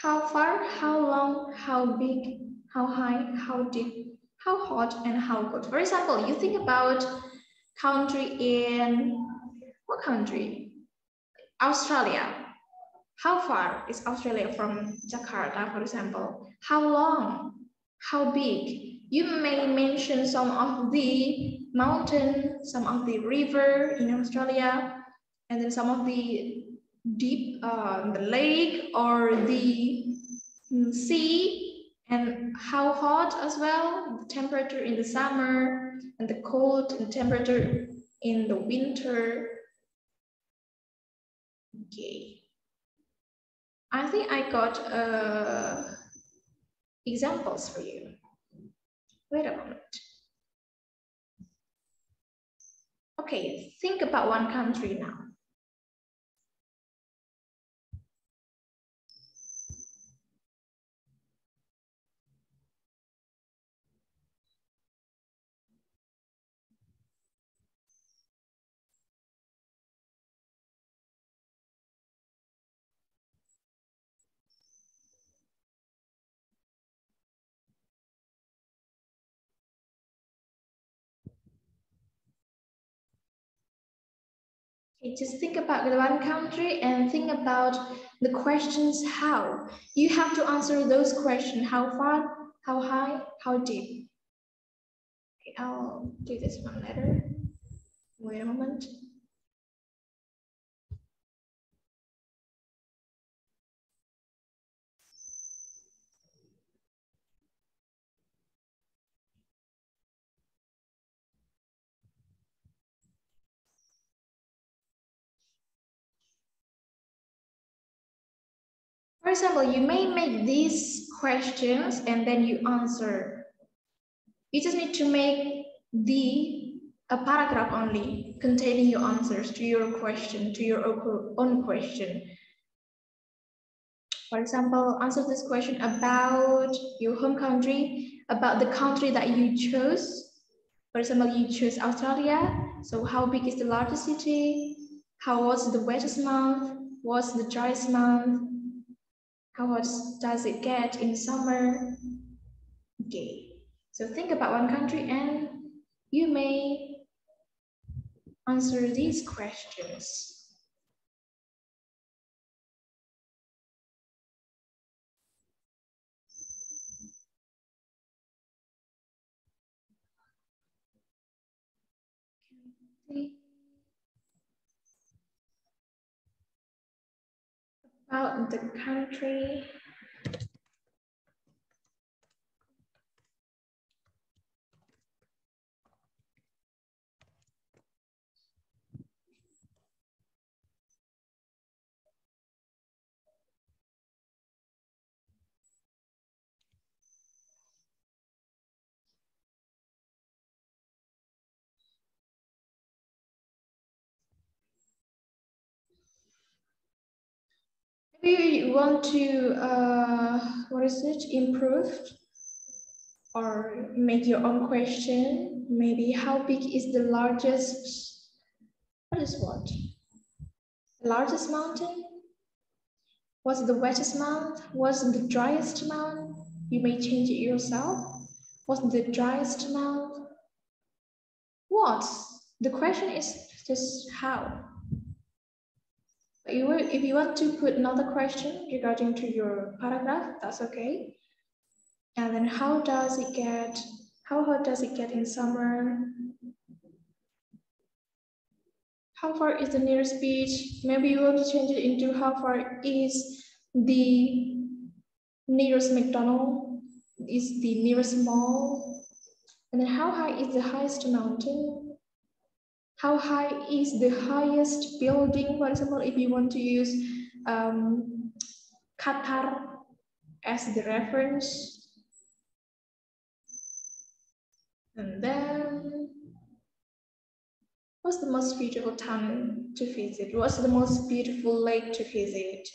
how far, how long, how big, how high, how deep, how hot, and how cold. For example, you think about country in, what country? Australia. How far is Australia from Jakarta, for example? How long? How big? You may mention some of the mountain, some of the river in Australia, and then some of the deep, the lake or the sea, and how hot as well, the temperature in the summer, and the cold and temperature in the winter. Okay. I think I got examples for you. Wait a moment. Okay, think about one country now. Okay, just think about the one country and think about the questions how. You have to answer those questions, how far, how high, how deep. Okay, I'll do this one later. Wait a moment. For example, you may make these questions and then you answer. You just need to make a paragraph only containing your answers to your question, to your own question. For example, answer this question about your home country, about the country that you chose. For example, you chose Australia. So how big is the largest city? How was the wettest month? What's the driest month? How hot does it get in summer? Okay, so think about one country and you may answer these questions. About the country. Maybe you want to, what is it, improve or make your own question. Maybe how big is the largest, what is what? The largest mountain? What's the wettest month? What's the driest month? You may change it yourself. What's the driest month? What? The question is just how. If you want to put another question regarding to your paragraph, that's okay. And then how does it get, how hot does it get in summer? How far is the nearest beach? Maybe you want to change it into how far is the nearest McDonald's, is the nearest mall? And then how high is the highest mountain? How high is the highest building? For example, if you want to use Qatar as the reference. And then, what's the most beautiful town to visit? What's the most beautiful lake to visit?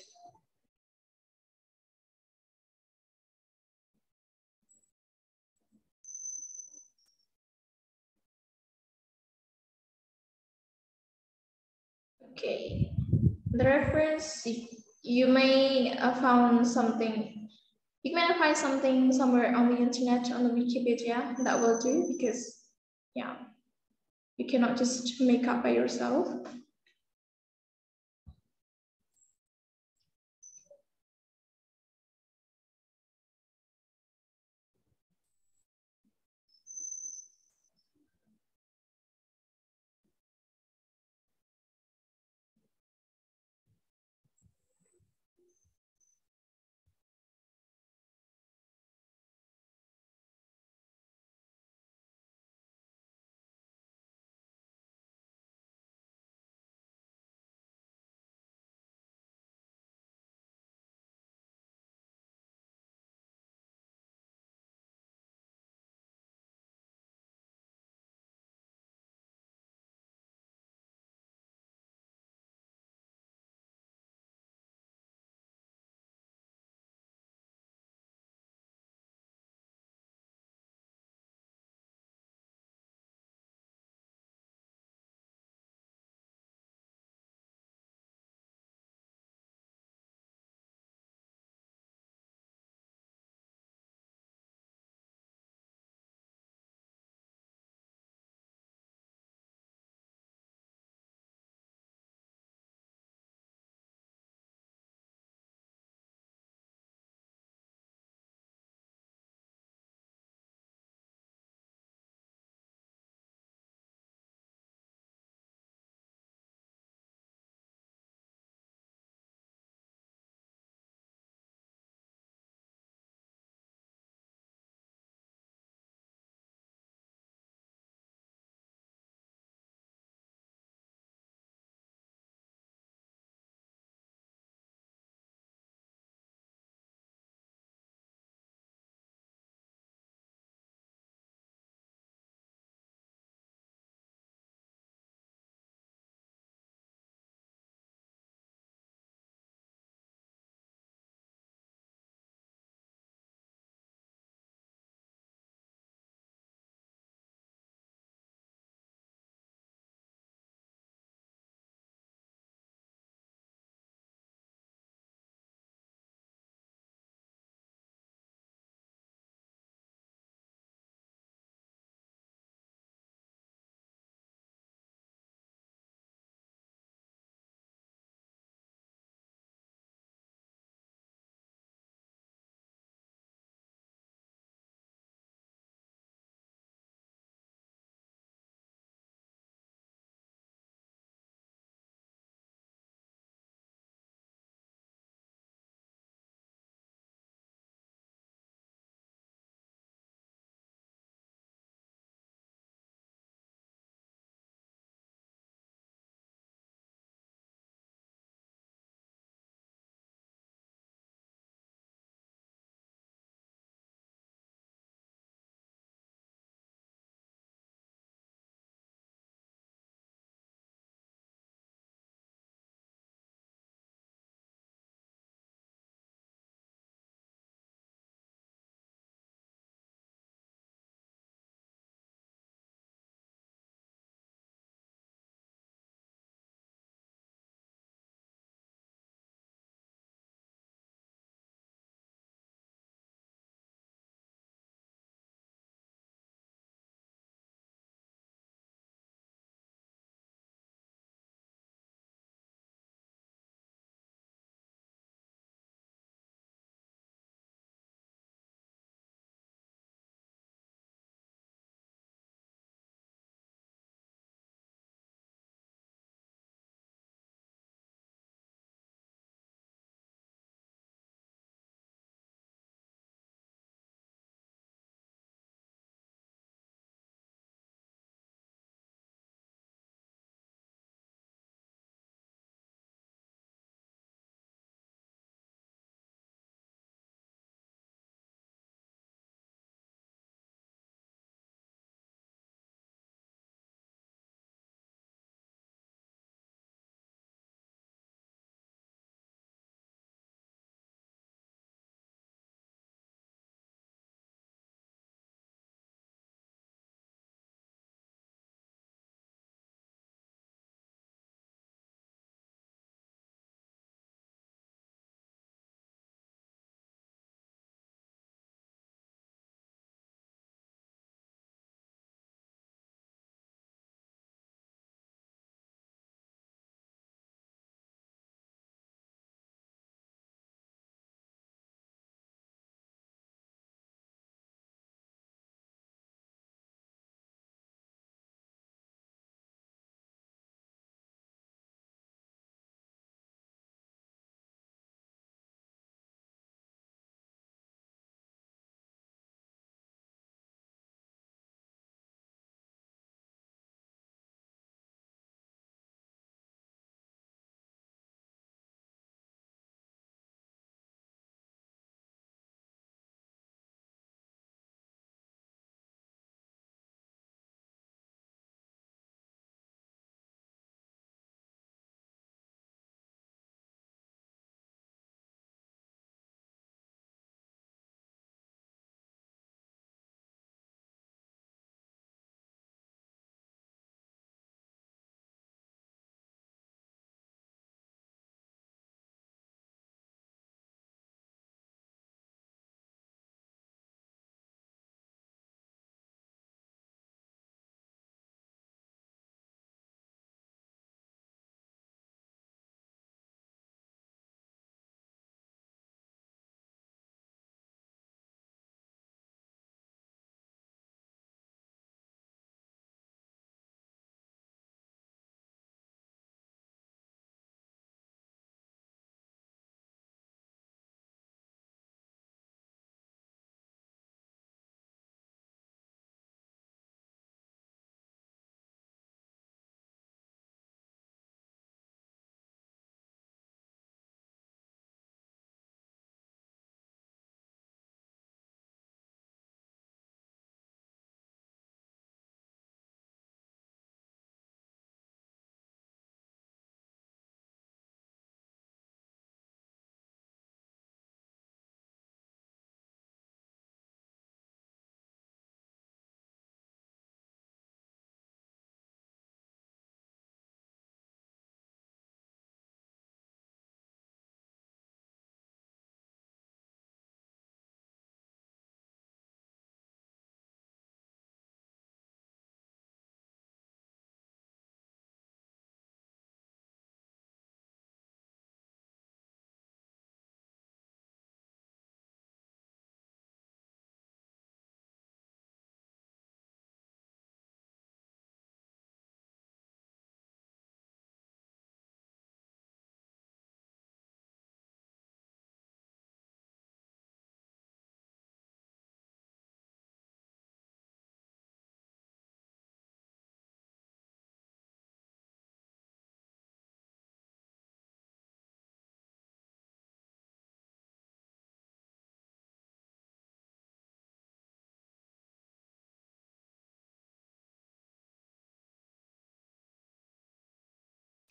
Okay, the reference, you may have found something, you may find something somewhere on the internet, on the Wikipedia, that will do, because yeah, you cannot just make up by yourself.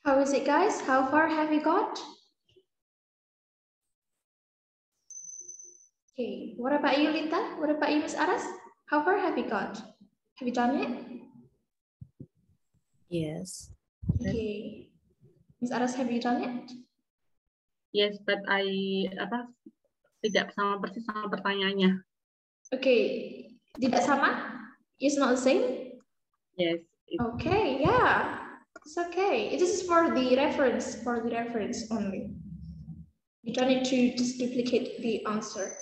How is it, guys? How far have you got? Okay, what about you, Lita? What about you, Miss Aras? How far have you got? Have you done it? Yes. Okay. Miss Aras, have you done it? Yes, but tidak sama persis sama pertanyaannya. Okay, tidak sama? It's not the same? Yes. Okay, yeah. It's okay. This is for the reference only. You don't need to just duplicate the answer.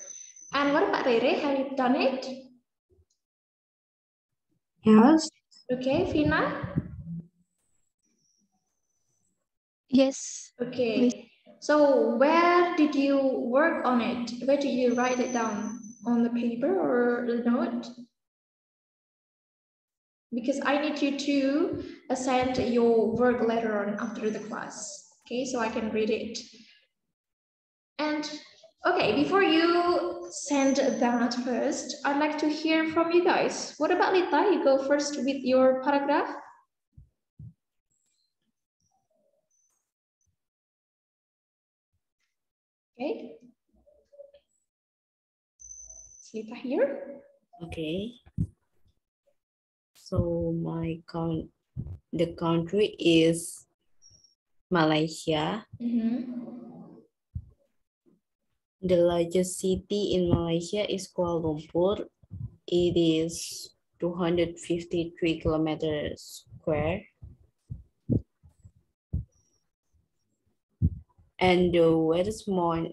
And what about Rere? Have you done it? Yes. Okay, Fina? Yes. Okay. So where did you work on it? Where did you write it down? On the paper or the note? Because I need you to send your work later on after the class. Okay, so I can read it. And okay, before you send that first, I'd like to hear from you guys. What about Lita? You go first with your paragraph. Okay. Is Lita here? Okay. So the country is Malaysia. The largest city in Malaysia is Kuala Lumpur. It is 253 kilometers square. And the wettest month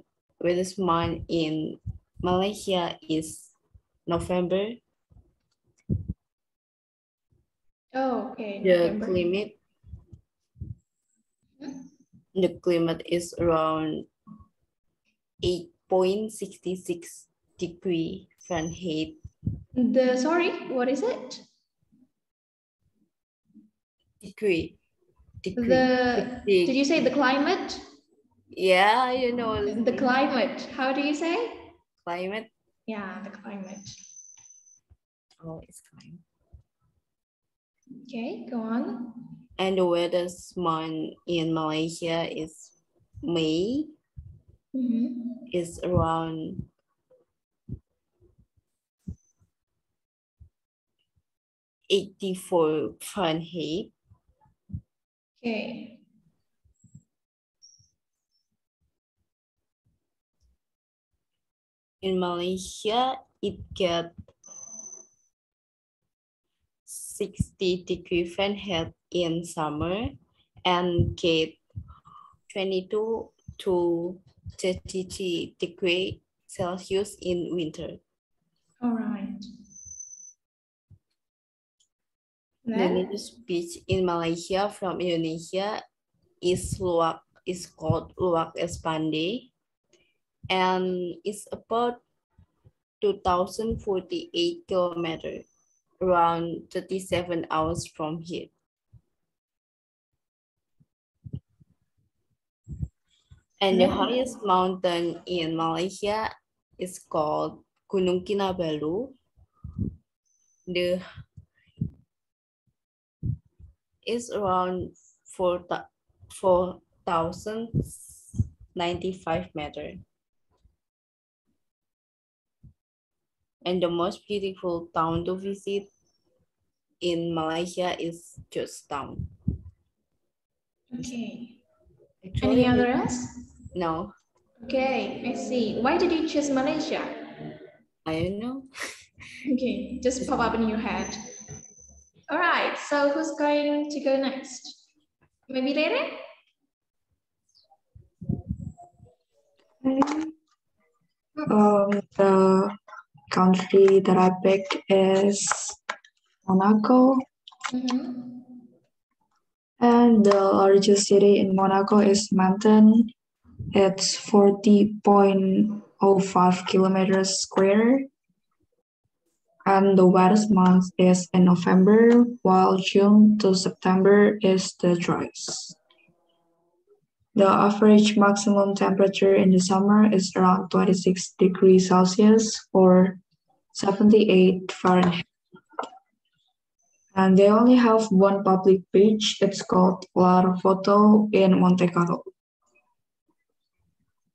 in Malaysia is November. Oh, okay. The November. climate is around 8.66 degree Fahrenheit. Sorry, what is it? Degree. Did you say the climate? Yeah, you know. The climate. How do you say? Climate? Yeah, the climate. Oh, it's fine. Okay, go on. And the wettest month in Malaysia is May. Is around 84 Fahrenheit. Okay. In Malaysia, it gets 60 degree Fahrenheit in summer and get 22 to 33 degree Celsius in winter. All right. The nearest beach in Malaysia from Indonesia is called Luwak Espande, and it's about 2,048 kilometers, around 37 hours from here. And the highest mountain in Malaysia is called Gunung Kinabalu. It's around 4,095 meters. And the most beautiful town to visit in Malaysia is Jos Town. Okay. Actually, Any others? No. Okay, I see. Why did you choose Malaysia? I don't know. Okay, just pop up in your head. All right, so who's going to go next? Maybe Rere? The country that I picked is Monaco. And the largest city in Monaco is Menton. It's 40.05 kilometers square. And the wettest month is in November, while June to September is the driest. The average maximum temperature in the summer is around 26 degrees Celsius or 78 Fahrenheit. And they only have one public beach. It's called Larfoto in Monte Carlo.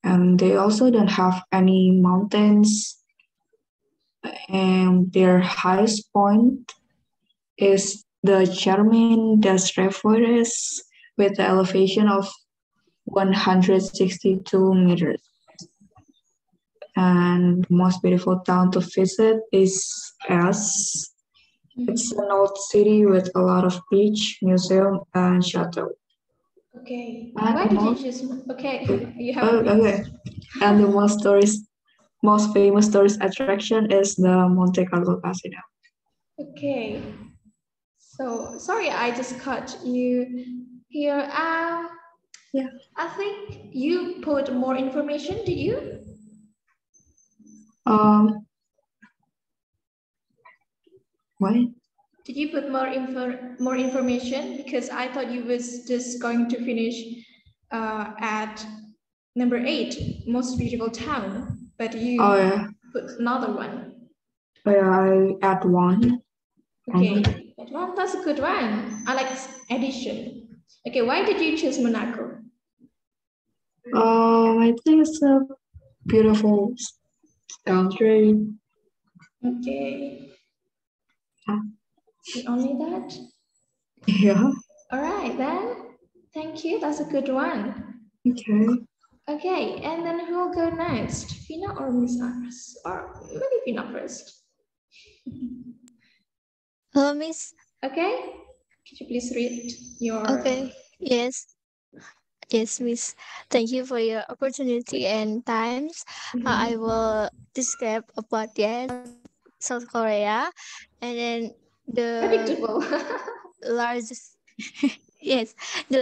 And they also don't have any mountains. And their highest point is the Charmin des Refores with the elevation of 162 meters. And the most beautiful town to visit is Es. It's an old city with a lot of beach, museum, and chateau. Okay. And Why did you choose? Okay, you have. okay. And the most famous tourist attraction is the Monte Carlo Casino. Okay. So sorry, I just cut you here. Yeah. I think you put more information. Did you? Why? Did you put more information? Because I thought you was just going to finish at number 8, most beautiful town, but you put another one. Oh, yeah, I add one. Okay, that one, that's a good one. I like addition. Okay, why did you choose Monaco? I think it's a beautiful country. Okay. Only that? Yeah. All right, then. Thank you. That's a good one. Okay. Okay, and then who will go next? Fina or Miss Aris? Or maybe Fina first. Miss. Okay. Could you please read your... Okay. Yes. Yes, Miss. Thank you for your opportunity and times. I will describe about South Korea, and then the largest yes, the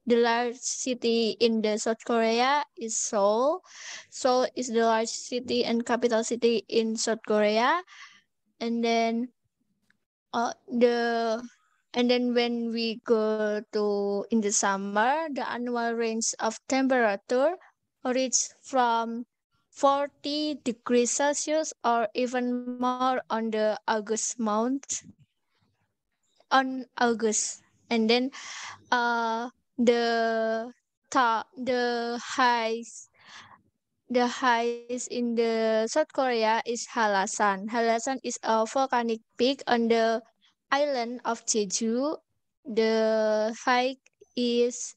large city in the South Korea is Seoul. Seoul is the large city and capital city in South Korea, and then when we go to in the summer, the annual range of temperature reach from 40 degrees Celsius or even more on the August month. On August, and then the highest in the South Korea is Halasan. Halasan is a volcanic peak on the island of Jeju. The height is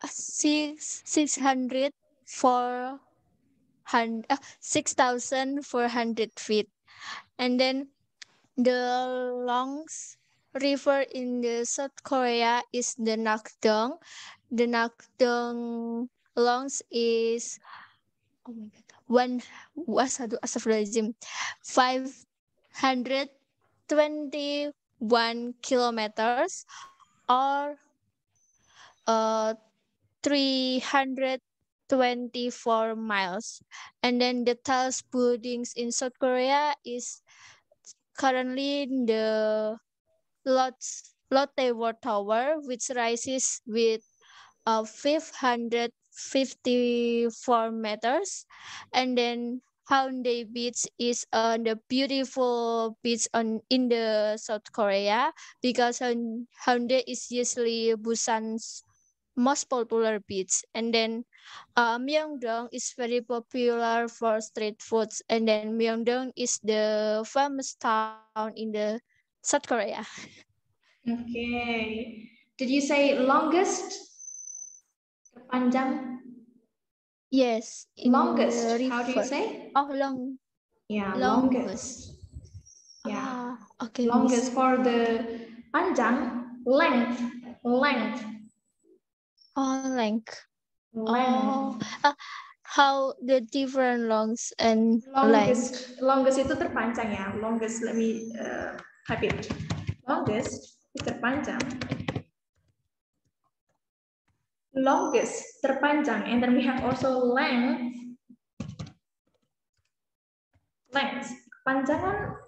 6,400 feet. And then the longest river in the South Korea is the Nakdong. The Nakdong longs is 521 kilometers or 324 miles. And then the tallest buildings in South Korea is currently the Lotte World Tower, which rises with 554 meters. And then Haeundae Beach is the beautiful beach in the South Korea, because Haeundae is usually Busan's most popular beach. And then Myeongdong is very popular for street foods. And then Myeongdong is the famous town in the South Korea. Okay. Did you say longest? Panjang? Yes. Longest. How do you say? Oh, long. Yeah, longest. Yeah. Okay. Longest Miss. for the panjang, length. Oh, length. Oh, how the different longs and length. Longest itu terpanjang ya. Longest, let me type it. Longest itu terpanjang. Longest, terpanjang. And then we have also length. Length. Panjangan,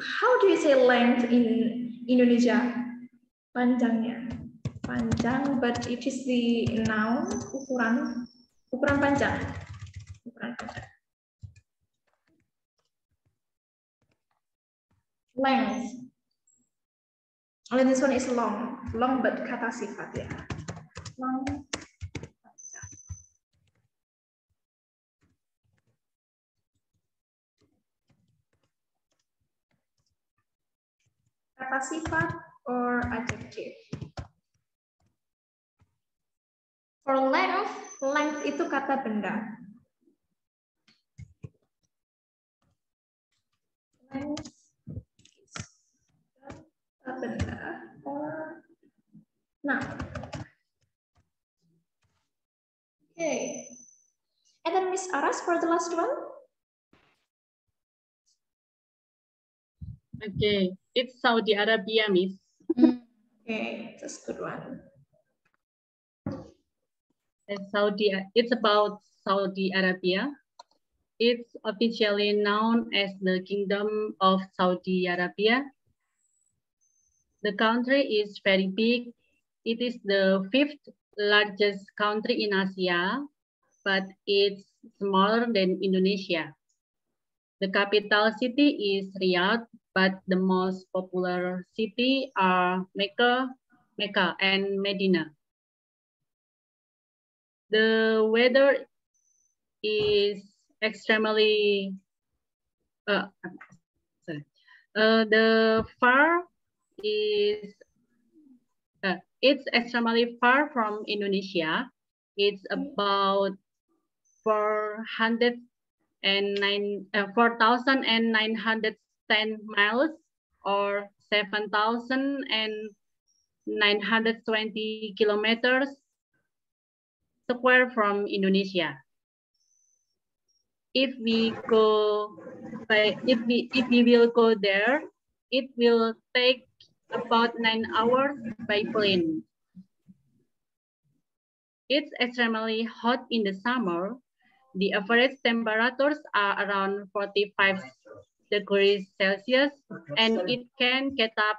how do you say length in Indonesia? Panjangnya. Panjang, but it is the noun, ukuran panjang. Length. And this one is long, but kata sifat ya. Long. Kata sifat or adjective. For length itu kata benda. Length is kata benda or noun. Okay. And then Miss Aras for the last one. Okay, it's Saudi Arabia, Miss. Okay, that's a good one. It's about Saudi Arabia. It's officially known as the Kingdom of Saudi Arabia. The country is very big. It is the 5th largest country in Asia, but it's smaller than Indonesia. The capital city is Riyadh, but the most popular city are Mecca and Medina. The weather is extremely it's extremely far from Indonesia. It's about 4,910 miles or 7,920 kilometers square from Indonesia. If we will go there, it will take about 9 hours by plane. It's extremely hot in the summer. The average temperatures are around 45 degrees Celsius, and it can get up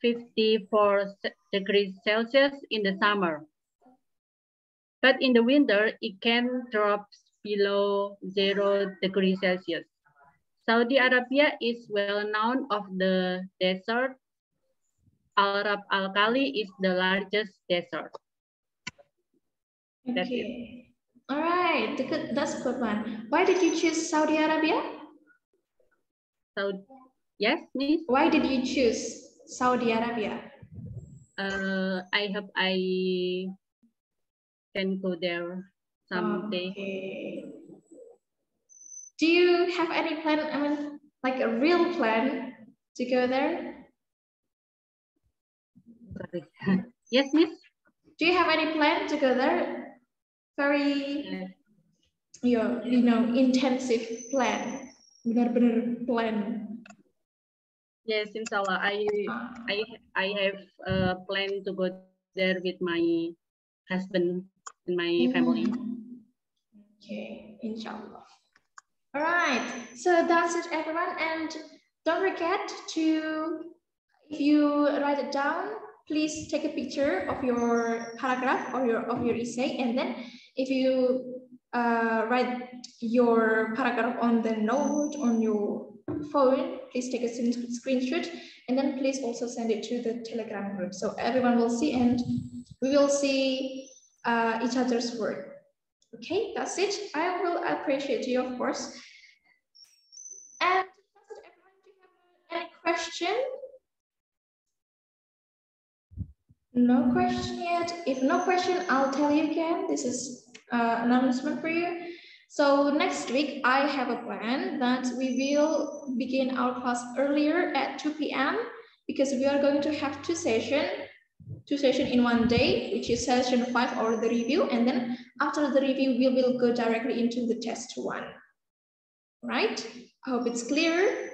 54 degrees Celsius in the summer. But in the winter, it can drop below 0 degrees Celsius. Saudi Arabia is well known of the desert. Al-Rab Al-Khali is the largest desert. That's it. All right, that's a good one. Why did you choose Saudi Arabia? Yes, Miss. Why did you choose Saudi Arabia? I hope I can go there someday. Okay. Do you have any plan? I mean, like a real plan to go there? Sorry. Yes, Miss. Do you have any plan to go there? Very, intensive plan. Benar-benar plan. Yes, inshallah. I have a plan to go there with my husband and my family. Okay, inshallah. All right, so that's it, everyone. And don't forget to, if you write it down, please take a picture of your paragraph or of your essay, and then if you write your paragraph on the note on your phone, please take a screenshot, and then please also send it to the Telegram group so everyone will see and we will see each other's work. Okay, that's it. I will appreciate you, of course. And do you have any question? No question yet. If no question, I'll tell you again. This is an announcement for you. So next week, I have a plan that we will begin our class earlier at 2 p.m. because we are going to have two sessions in one day, which is session 5 or the review. And then after the review, we will go directly into the test 1. Right? I hope it's clear.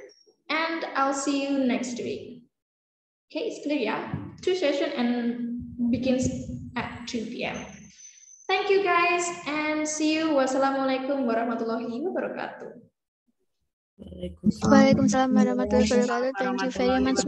And I'll see you next week. Okay, it's clear, yeah? 2 sessions and begins at 2 p.m. Thank you guys and see you. Wassalamualaikum warahmatullahi wabarakatuh. Waalaikumsalam warahmatullahi wabarakatuh. Thank you very much.